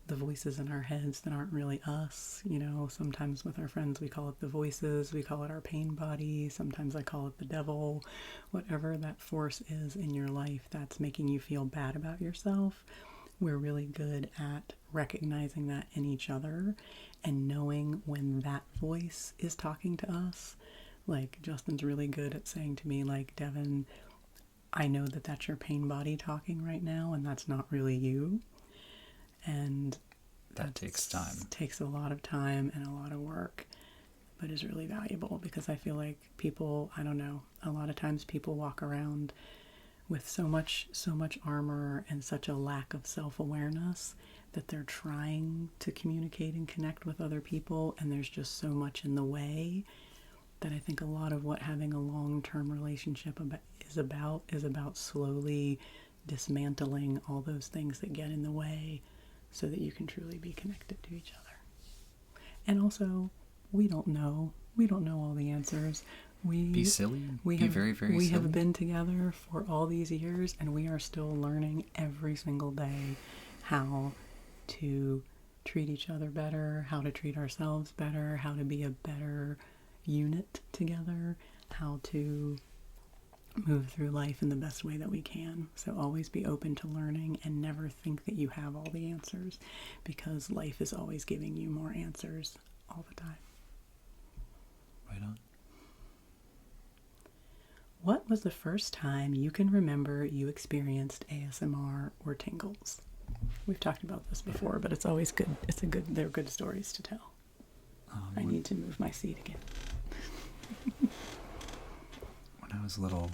the voices in our heads that aren't really us. You know, sometimes with our friends we call it the voices, we call it our pain body, sometimes I call it the devil. Whatever that force is in your life that's making you feel bad about yourself, we're really good at recognizing that in each other and knowing when that voice is talking to us. Like, Justin's really good at saying to me, like, Devan, I know that that's your pain body talking right now, and that's not really you. And that takes time. Takes a lot of time and a lot of work, but is really valuable, because I feel like people, I don't know, a lot of times people walk around with so much armor and such a lack of self-awareness that they're trying to communicate and connect with other people, and there's just so much in the way that I think a lot of what having a long-term relationship is about slowly dismantling all those things that get in the way so that you can truly be connected to each other. And also, we don't know all the answers. Be silly. Be very, very silly. We have been together for all these years, and we are still learning every single day how to treat each other better, how to treat ourselves better, how to be a better unit together, how to move through life in the best way that we can. So always be open to learning and never think that you have all the answers, because life is always giving you more answers all the time. Right on. What was the first time you can remember you experienced ASMR or tingles? We've talked about this before, but it's always good. They're good stories to tell. I need to move my seat again. When I was little,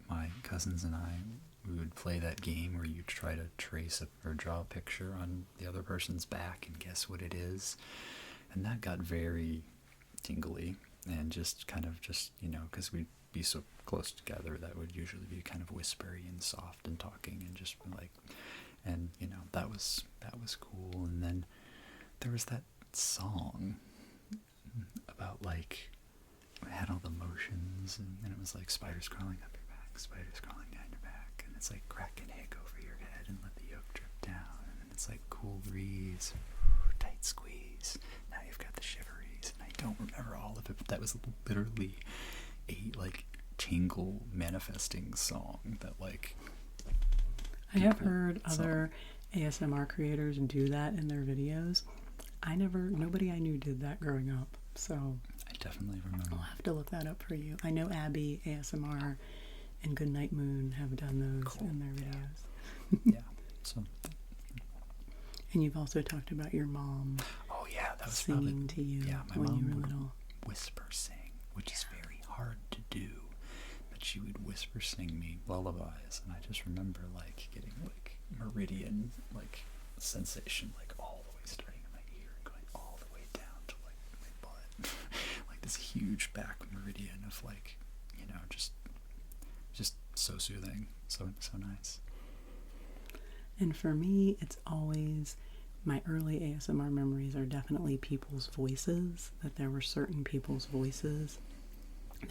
my cousins and I, we would play that game where you try to trace or draw a picture on the other person's back and guess what it is. And that got very tingly and just kind of because we'd be so close together, that would usually be kind of whispery and soft and talking and just like, and that was cool. And then there was that song about like, it had all the motions, and it was like spiders crawling up your back, spiders crawling down your back, and it's like crack an egg over your head and let the yolk drip down, and then it's like cool breeze, tight squeeze, now you've got the shiveries. And I don't remember all of it, but that was literally a like tingle manifesting song that like I have heard other ASMR creators do that in their videos. Nobody I knew did that growing up, so I definitely remember. I'll have to look that up for you. I know Abby ASMR and Goodnight Moon have done those in their videos. Yeah. So. And you've also talked about your mom. Oh yeah, that was singing to you. Yeah, my when mom you were would little. whisper sing, which is very hard to do. But she would whisper sing me lullabies, and I just remember like getting like meridian like sensation, like all the way starting in my ear and going all the way down to like my butt, like this huge back meridian of like just so soothing, so nice. And for me, it's always, my early ASMR memories are definitely people's voices, that there were certain people's voices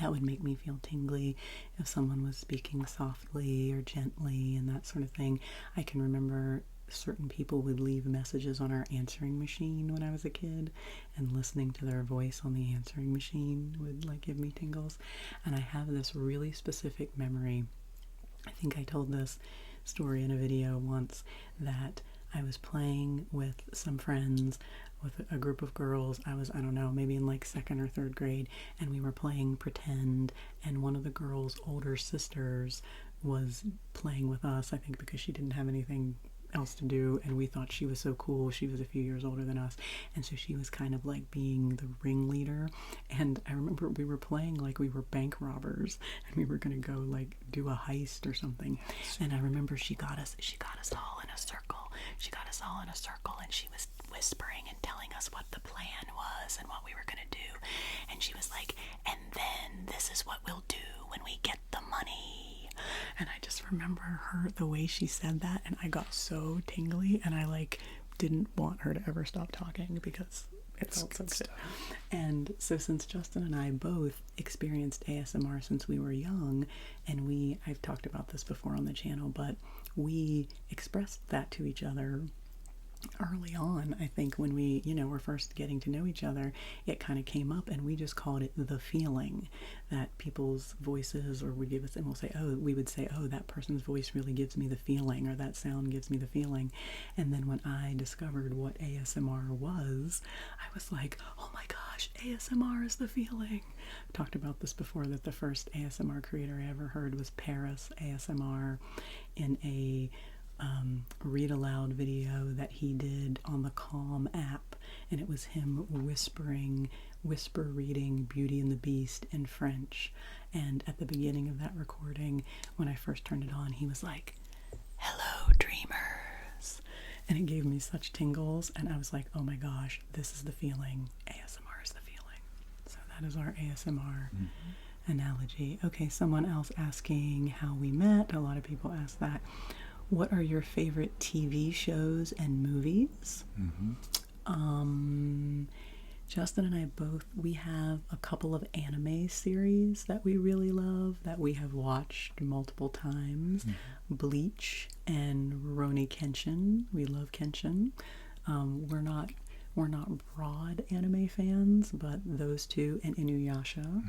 that would make me feel tingly if someone was speaking softly or gently and that sort of thing. I can remember certain people would leave messages on our answering machine when I was a kid, and listening to their voice on the answering machine would like give me tingles. And I have this really specific memory. I think I told this story in a video once, that I was playing with some friends, with a group of girls. I don't know, maybe in like second or third grade, and we were playing pretend, and one of the girls' older sisters was playing with us, I think because she didn't have anything else to do, and we thought she was so cool. She was a few years older than us, and so she was kind of like being the ringleader. And I remember we were playing like we were bank robbers, and we were gonna go like do a heist or something. And I remember she got us all in a circle. She got us all in a circle, and she was whispering and telling us what the plan was and what we were gonna do. And she was like, and then this is what we'll do when we get the money. And I just remember her, the way she said that, and I got so tingly, and I like didn't want her to ever stop talking because it felt so good. And so since Justin and I both experienced ASMR since we were young, and I've talked about this before on the channel, but we expressed that to each other early on. I think when we, were first getting to know each other, it kind of came up, and we just called it the feeling that people's voices, or would give us, and we would say, oh, that person's voice really gives me the feeling, or that sound gives me the feeling. And then when I discovered what ASMR was, I was like, oh my gosh, ASMR is the feeling. I talked about this before, that the first ASMR creator I ever heard was Paris ASMR in a read aloud video that he did on the Calm app, and it was him whisper reading Beauty and the Beast in French. And at the beginning of that recording, when I first turned it on, he was like, hello dreamers, and it gave me such tingles, and I was like, oh my gosh, this is the feeling. ASMR is the feeling. So that is our ASMR analogy. Okay, someone else asking how we met. A lot of people ask that. What are your favorite TV shows and movies? Justin and I both, we have a couple of anime series that we really love, that we have watched multiple times. Bleach and Rurouni Kenshin. We love Kenshin. We're not broad anime fans, but those two, and Inuyasha.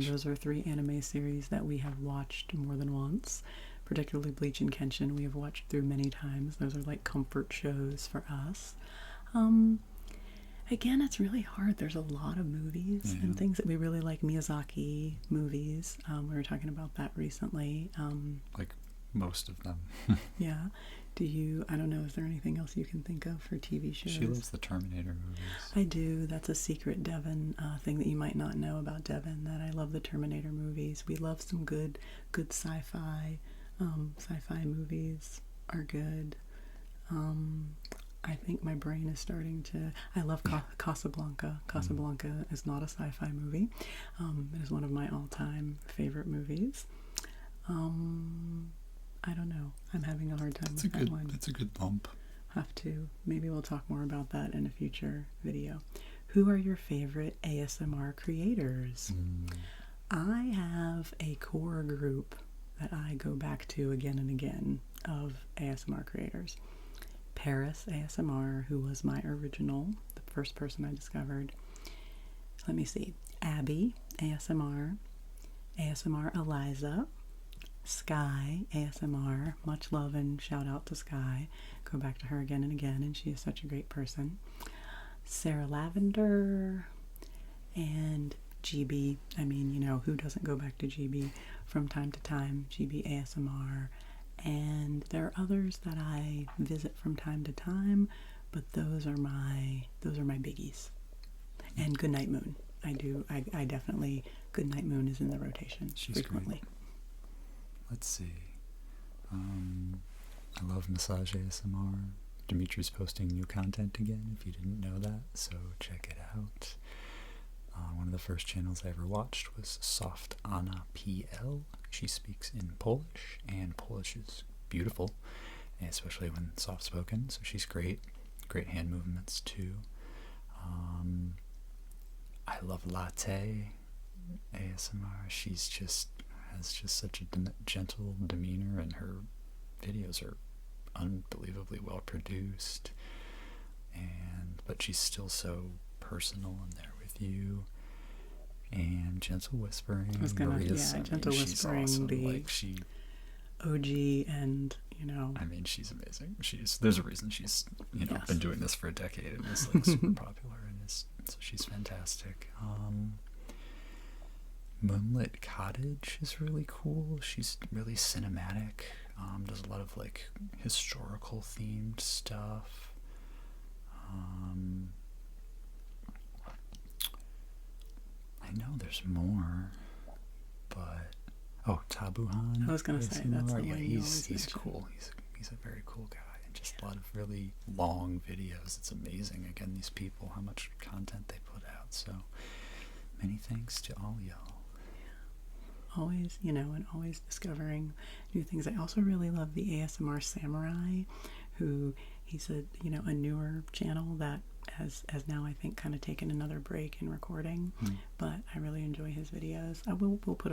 Those are 3 anime series that we have watched more than once. Particularly Bleach and Kenshin, we have watched through many times. Those are like comfort shows for us. Again, it's really hard. There's a lot of movies and things that we really like. Miyazaki movies. We were talking about that recently. Like most of them. Yeah. I don't know, is there anything else you can think of for TV shows? She loves the Terminator movies. I do. That's a secret Devan thing that you might not know about Devan, that I love the Terminator movies. We love some good sci-fi. Sci-fi movies are good. I think my brain is starting to... I love Casablanca. Casablanca is not a sci-fi movie. It is one of my all-time favorite movies. I don't know. I'm having a hard time with that one. It's a good bump. Have to. Maybe we'll talk more about that in a future video. Who are your favorite ASMR creators? I have a core group that I go back to again and again of ASMR creators. Paris ASMR, who was my original, the first person I discovered. Let me see. Abby ASMR, ASMR Eliza, Sky ASMR, much love and shout out to Sky. Go back to her again and again, and she is such a great person. Sarah Lavender, and GB. I mean, who doesn't go back to GB from time to time? GB ASMR. And there are others that I visit from time to time, but those are my biggies. And Goodnight Moon. I definitely, Goodnight Moon is in the rotation. She's frequently. Great. Let's see. I love Massage ASMR. Dimitri's posting new content again, if you didn't know that, so check it out. One of the first channels I ever watched was Soft Anna PL. She speaks in Polish, and Polish is beautiful, especially when soft-spoken, so she's great. Great hand movements, too. I love Latte ASMR. She's has such a gentle demeanor, and her videos are unbelievably well produced, but she's still so personal and there with you. And Gentle Whispering. Gentle Whispering, awesome. the OG and you know. I mean, she's amazing. There's a reason she's, Yes. been doing this for a decade and is like super popular, so she's fantastic. Moonlit Cottage is really cool. She's really cinematic. Does a lot of like historical themed stuff. I know there's more, but Tabuhan. I was gonna say that's the one you always he's mention. cool. He's a very cool guy, and just a lot of really long videos. It's amazing. Again, these people, how much content they put out. So many thanks to all y'all. Always, and always discovering new things. I also really love the ASMR Samurai, who he's a newer channel that has now, I think, kind of taken another break in recording, but I really enjoy his videos. We'll put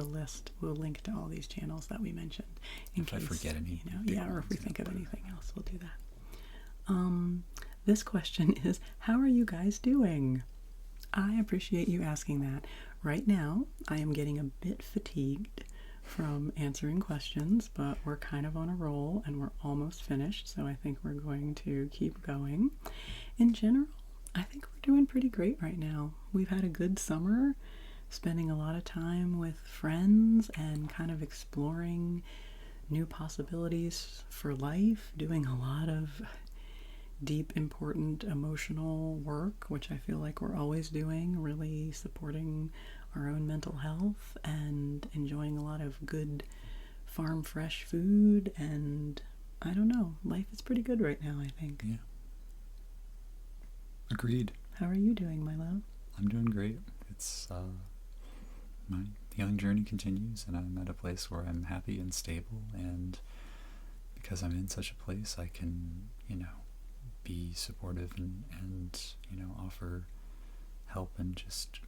we'll link to all these channels that we mentioned in If case I forget any, or if we think of anything else, we'll do that. This question is, how are you guys doing? I appreciate you asking that. Right now, I am getting a bit fatigued from answering questions, but we're kind of on a roll and we're almost finished, so I think we're going to keep going. In general, I think we're doing pretty great right now. We've had a good summer, spending a lot of time with friends and kind of exploring new possibilities for life, doing a lot of deep, important, emotional work, which I feel like we're always doing, really supporting our own mental health and enjoying a lot of good farm fresh food, and I don't know, life is pretty good right now, I think. Yeah. Agreed. How are you doing, my love? I'm doing great. It's my healing journey continues, and I'm at a place where I'm happy and stable, and because I'm in such a place, I can, be supportive and offer help and just,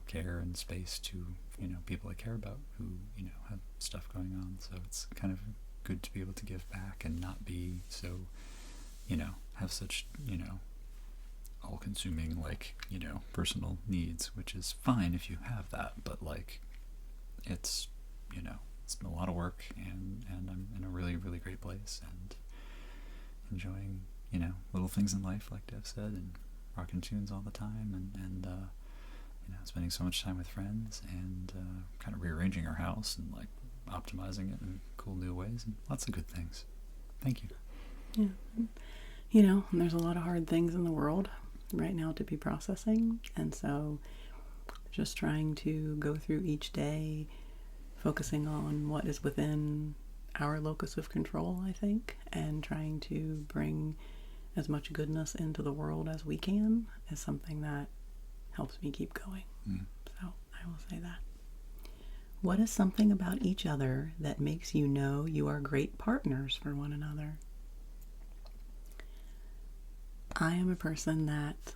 care and space to, people I care about who, have stuff going on. So it's kind of good to be able to give back and not be so, have such, all-consuming, like, personal needs, which is fine if you have that, but, like, it's, it's been a lot of work, and I'm in a really, really great place, and enjoying, little things in life, like Dev said, and rocking tunes all the time, and spending so much time with friends, and kind of rearranging our house, and, like, optimizing it in cool new ways, and lots of good things. Thank you. Yeah. There's a lot of hard things in the world right now to be processing, and so just trying to go through each day focusing on what is within our locus of control, I think, and trying to bring as much goodness into the world as we can is something that helps me keep going. So I will say that. What is something about each other that makes you know you are great partners for one another? I am a person that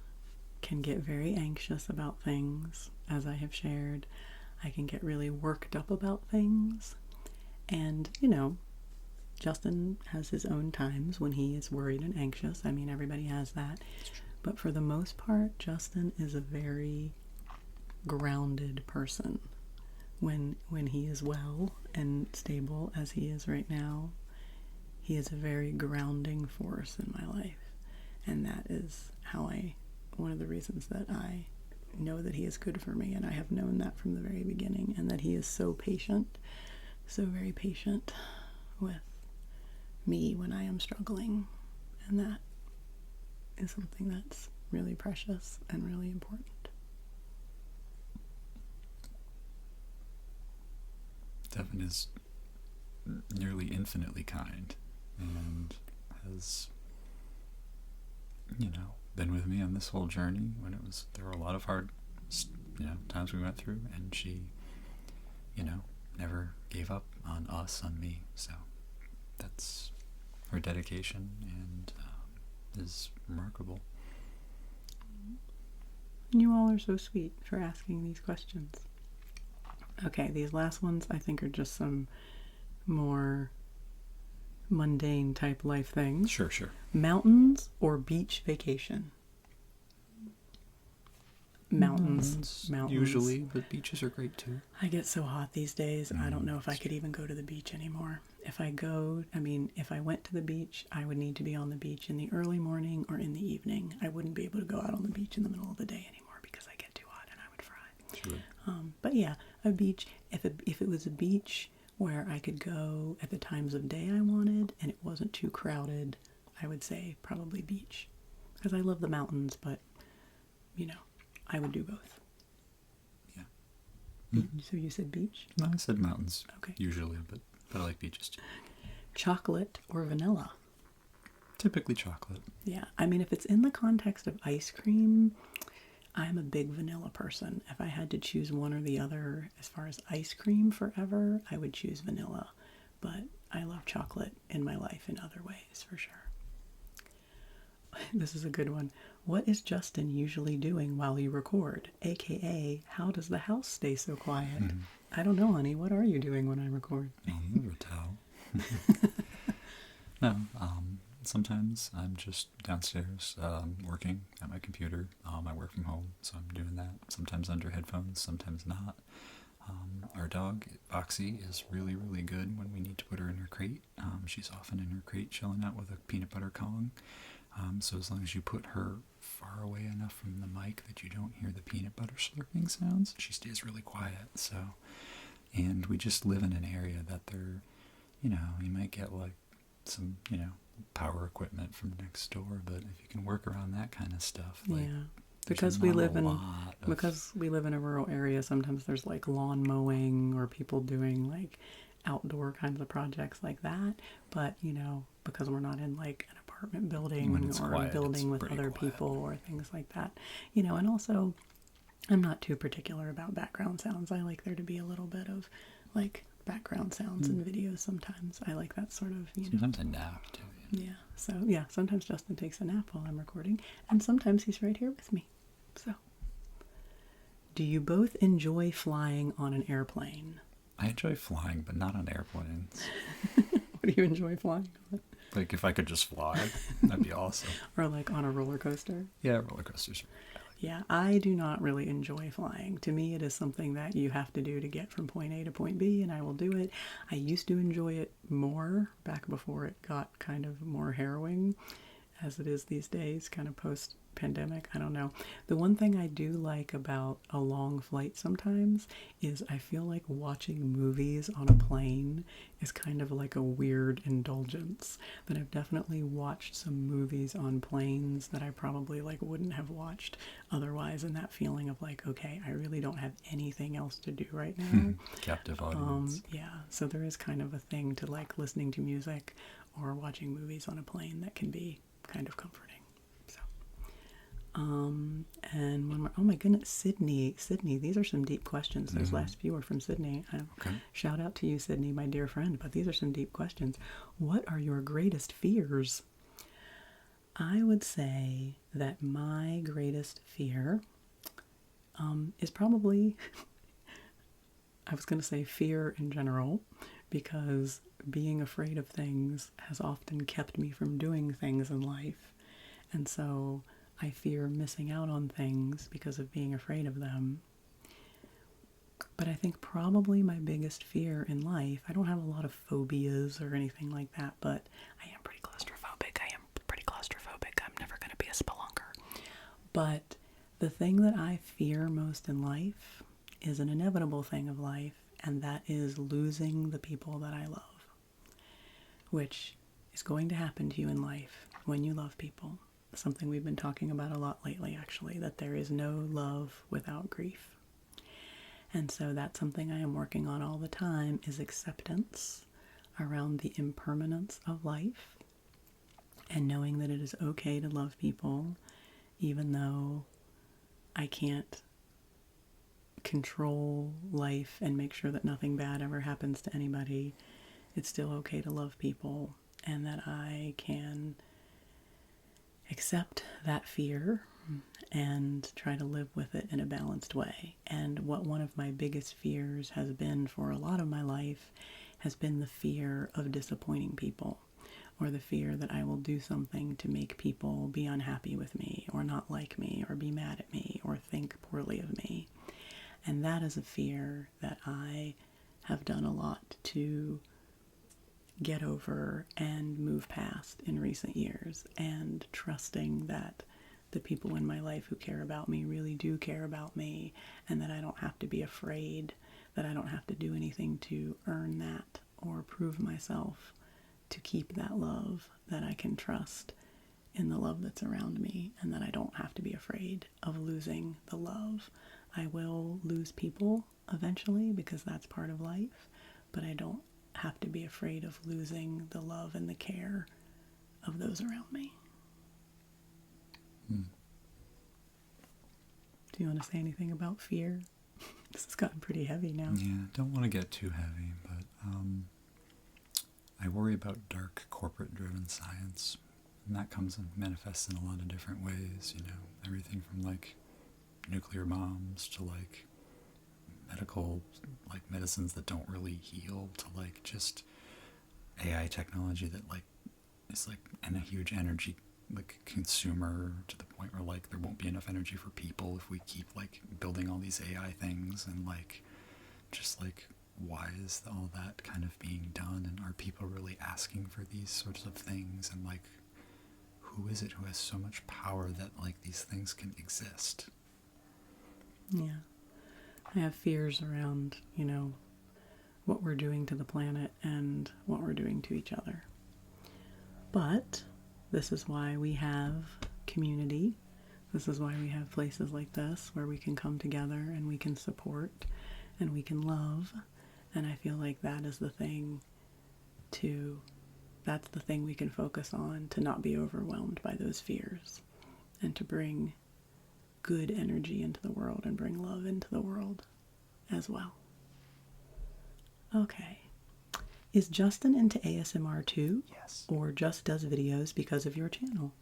can get very anxious about things, as I have shared. I can get really worked up about things. And, Justin has his own times when he is worried and anxious. I mean, everybody has that. But for the most part, Justin is a very grounded person. When he is well and stable as he is right now, he is a very grounding force in my life. And that is one of the reasons that I know that he is good for me, and I have known that from the very beginning, and that he is so patient, so very patient with me when I am struggling, and that is something that's really precious and really important. Devan is nearly infinitely kind and has, been with me on this whole journey when there were a lot of hard, times we went through, and she, never gave up on us, on me. So that's her dedication, and is remarkable. You all are so sweet for asking these questions. Okay, these last ones I think are just some more mundane type life things. Sure. Mountains or beach vacation? Mountains. Usually, but beaches are great too. I get so hot these days. I don't know if I could even go to the beach anymore. If I went to the beach, I would need to be on the beach in the early morning or in the evening. I wouldn't be able to go out on the beach in the middle of the day anymore because I get too hot and I would fry. Sure. But yeah, a beach, if it was a beach where I could go at the times of day I wanted and it wasn't too crowded, I would say probably beach. Because I love the mountains, but, I would do both. Yeah. So you said beach? No, I said mountains. Okay. Usually, but I like beaches too. Chocolate or vanilla? Typically chocolate. Yeah, if it's in the context of ice cream, I'm a big vanilla person. If I had to choose one or the other as far as ice cream forever, I would choose vanilla. But I love chocolate in my life in other ways, for sure. This is a good one. What is Justin usually doing while you record? AKA, how does the house stay so quiet? I don't know, honey. What are you doing when I record? I'll never tell. No, sometimes I'm just downstairs working at my computer. I work from home, so I'm doing that. Sometimes under headphones, sometimes not. Our dog, Foxy, is really, really good when we need to put her in her crate. She's often in her crate chilling out with a peanut butter Kong. So as long as you put her far away enough from the mic that you don't hear the peanut butter slurping sounds, she stays really quiet. And we just live in an area that you might get like some, power equipment from next door, but if you can work around that kind of stuff, because we live in a rural area, sometimes there's like lawn mowing or people doing like outdoor kinds of projects like that. But because we're not in like an apartment building or a building with other people or things like that, and also I'm not too particular about background sounds. I like there to be a little bit of like background sounds in videos sometimes. I like that sort of, Sometimes I nap too. Yeah. So, yeah, sometimes Justin takes a nap while I'm recording, and sometimes he's right here with me. So, do you both enjoy flying on an airplane? I enjoy flying, but not on airplanes. What do you enjoy flying on? Like, if I could just fly, that'd be awesome. Or like on a roller coaster? Yeah, roller coasters. Yeah, I do not really enjoy flying. To me, it is something that you have to do to get from point A to point B, and I will do it. I used to enjoy it more back before it got kind of more harrowing, as it is these days, kind of post-pandemic. I don't know. The one thing I do like about a long flight sometimes is I feel like watching movies on a plane is kind of like a weird indulgence. That I've definitely watched some movies on planes that I probably like wouldn't have watched otherwise, and that feeling of like, okay, I really don't have anything else to do right now. Captive audience. Yeah, so there is kind of a thing to like listening to music or watching movies on a plane that can be kind of comforting. So, and one more. Oh my goodness, Sydney, these are some deep questions. Those last few are from Sydney. Okay. Shout out to you, Sydney, my dear friend. But these are some deep questions. What are your greatest fears? I would say that my greatest fear is probably, I was going to say fear in general, because being afraid of things has often kept me from doing things in life. And so I fear missing out on things because of being afraid of them. But I think probably my biggest fear in life, I don't have a lot of phobias or anything like that, but I am pretty claustrophobic. I'm never going to be a spelunker. But the thing that I fear most in life is an inevitable thing of life, and that is losing the people that I love, which is going to happen to you in life when you love people. Something we've been talking about a lot lately, actually, that there is no love without grief. And so that's something I am working on all the time, is acceptance around the impermanence of life and knowing that it is okay to love people, even though I can't control life and make sure that nothing bad ever happens to anybody. It's still okay to love people, and that I can accept that fear and try to live with it in a balanced way. And what one of my biggest fears has been for a lot of my life has been the fear of disappointing people, or the fear that I will do something to make people be unhappy with me or not like me or be mad at me or think poorly of me. And that is a fear that I have done a lot to get over and move past in recent years, and trusting that the people in my life who care about me really do care about me, and that I don't have to be afraid, that I don't have to do anything to earn that or prove myself to keep that love, that I can trust in the love that's around me, and that I don't have to be afraid of losing the love. I will lose people eventually because that's part of life, but I don't have to be afraid of losing the love and the care of those around me. Do you want to say anything about fear? This has gotten pretty heavy now. Yeah, don't want to get too heavy, but I worry about dark corporate-driven science, and that comes and manifests in a lot of different ways, you know, everything from like nuclear bombs to like medical, like medicines that don't really heal, to like just AI technology that like is like a huge energy like consumer, to the point where like there won't be enough energy for people if we keep like building all these AI things. And like just like, why is all that kind of being done, and are people really asking for these sorts of things? And like, who is it who has so much power that like these things can exist? Yeah. I have fears around, you know, what we're doing to the planet and what we're doing to each other. But this is why we have community. This is why we have places like this where we can come together and we can support and we can love. And I feel like that is the thing that's the thing we can focus on, to not be overwhelmed by those fears, and to bring good energy into the world and bring love into the world as well. Okay. Is Justin into ASMR too? Yes. Or just does videos because of your channel?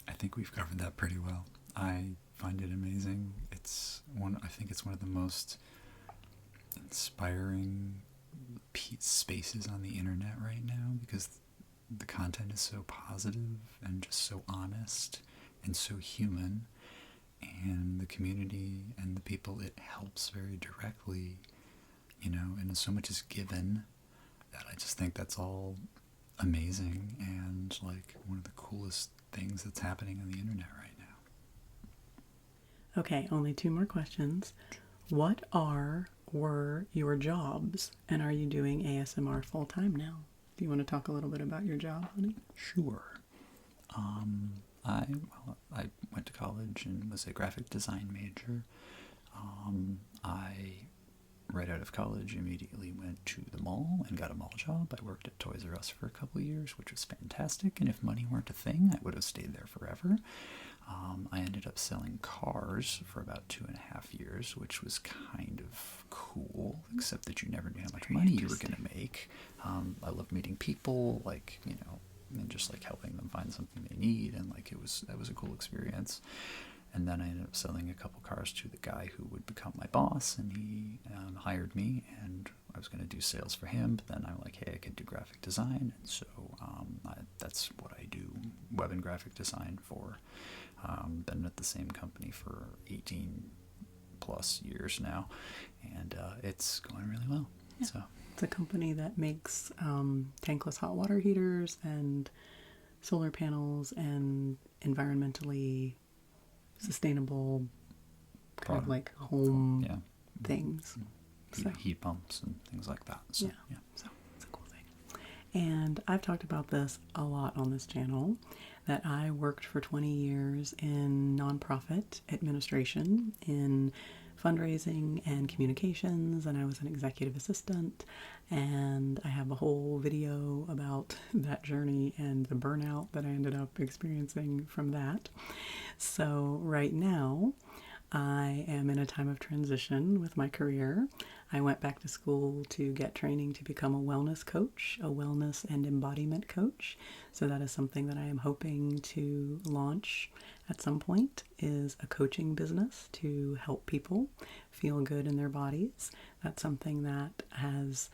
I think we've covered that pretty well. I find it amazing. I think it's one of the most inspiring spaces on the internet right now, because the content is so positive and just so honest and so human, and the community and the people it helps very directly, you know, and so much is given, that I just think that's all amazing and like one of the coolest things that's happening on the internet right now. Okay, only 2 more questions. What were your jobs, and are you doing ASMR full time now? Do you want to talk a little bit about your job, honey? Sure. I went to college and was a graphic design major. I, right out of college, immediately went to the mall and got a mall job. I worked at Toys R Us for a couple of years, which was fantastic, and if money weren't a thing, I would have stayed there forever. I ended up selling cars for about 2.5 years, which was kind of cool, except that you never knew how much money you were going to make. I love meeting people, like, you know, and just like helping them find something they need, and like that was a cool experience. And then I ended up selling a couple cars to the guy who would become my boss, and he hired me, and I was going to do sales for him, but then I'm like, hey, I could do graphic design, and so that's what I do, web and graphic design for. Been at the same company for 18 plus years now, and it's going really well. Yeah. So it's a company that makes tankless hot water heaters and solar panels and environmentally sustainable kind of like home things. So, heat pumps and things like that. So, yeah. So it's a cool thing. And I've talked about this a lot on this channel, that I worked for 20 years in nonprofit administration, in fundraising and communications, and I was an executive assistant, and I have a whole video about that journey and the burnout that I ended up experiencing from that. So right now I am in a time of transition with my career. I went back to school to get training to become a wellness coach, a wellness and embodiment coach. So that is something that I am hoping to launch at some point, is a coaching business to help people feel good in their bodies. That's something that has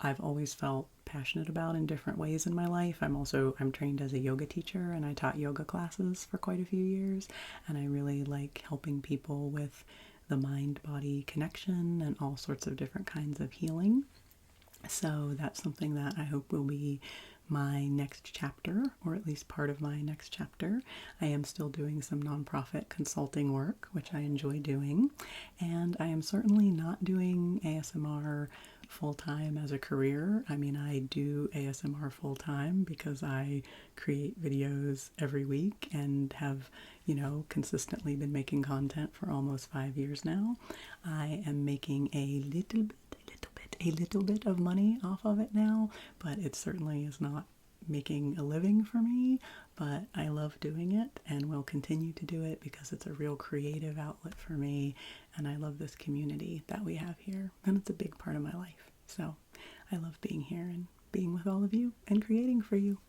I've always felt passionate about in different ways in my life. I'm trained as a yoga teacher, and I taught yoga classes for quite a few years, and I really like helping people with the mind-body connection and all sorts of different kinds of healing. So that's something that I hope will be my next chapter, or at least part of my next chapter. I am still doing some nonprofit consulting work, which I enjoy doing, and I am certainly not doing ASMR full-time as a career. I mean, I do ASMR full-time because I create videos every week and have, consistently been making content for almost 5 years now. I am making a little bit of money off of it now, but it certainly is not making a living for me. But I love doing it and will continue to do it because it's a real creative outlet for me, and I love this community that we have here, and it's a big part of my life. So I love being here and being with all of you and creating for you.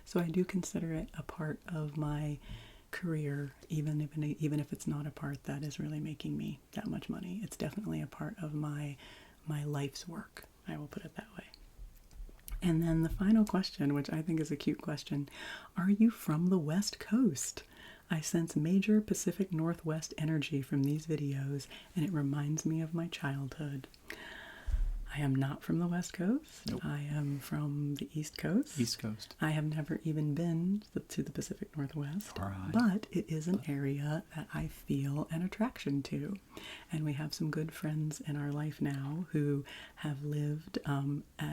So I do consider it a part of my career, even if it's not a part that is really making me that much money. It's definitely a part of my life's work. I will put it that way. And then the final question, which I think is a cute question: are you from the West Coast? I sense major Pacific Northwest energy from these videos, and it reminds me of my childhood. I am not from the West Coast. Nope. I am from the East Coast. East Coast. I have never even been to the Pacific Northwest, Right. but it is an area that I feel an attraction to. And we have some good friends in our life now who have lived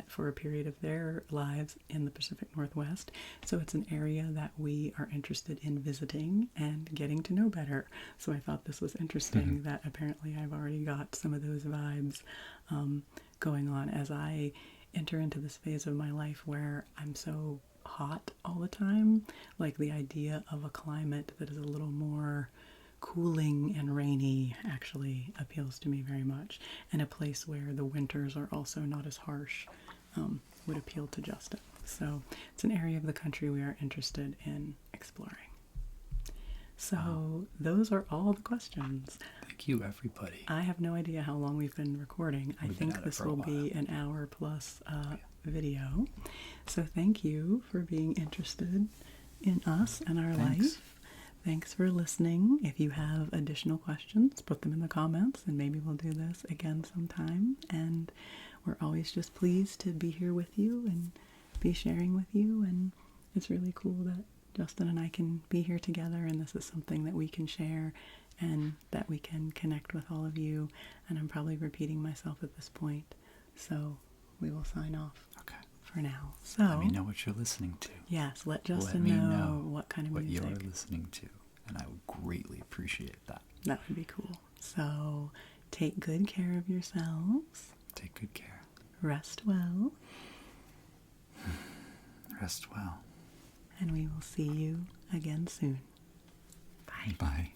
for a period of their lives in the Pacific Northwest. So it's an area that we are interested in visiting and getting to know better. So I thought this was interesting that apparently I've already got some of those vibes going on as I enter into this phase of my life where I'm so hot all the time. Like, the idea of a climate that is a little more cooling and rainy actually appeals to me very much, and a place where the winters are also not as harsh would appeal to Justin. So it's an area of the country we are interested in exploring. So those are all the questions. Thank you, everybody. I have no idea how long we've been recording. I We've been think at it this for a will be an hour plus video. So thank you for being interested in us and our Thanks. life. Thanks for listening. If you have additional questions, put them in the comments, and maybe we'll do this again sometime. And we're always just pleased to be here with you and be sharing with you. And it's really cool that Justin and I can be here together, and this is something that we can share and that we can connect with all of you. And I'm probably repeating myself at this point, so we will sign off for now. So Let me know what you're listening to. Yes, let Justin me know what kind of what music. you're listening to, and I would greatly appreciate that. That would be cool. So take good care of yourselves. Take good care. Rest well. Rest well. And we will see you again soon. Bye. Bye.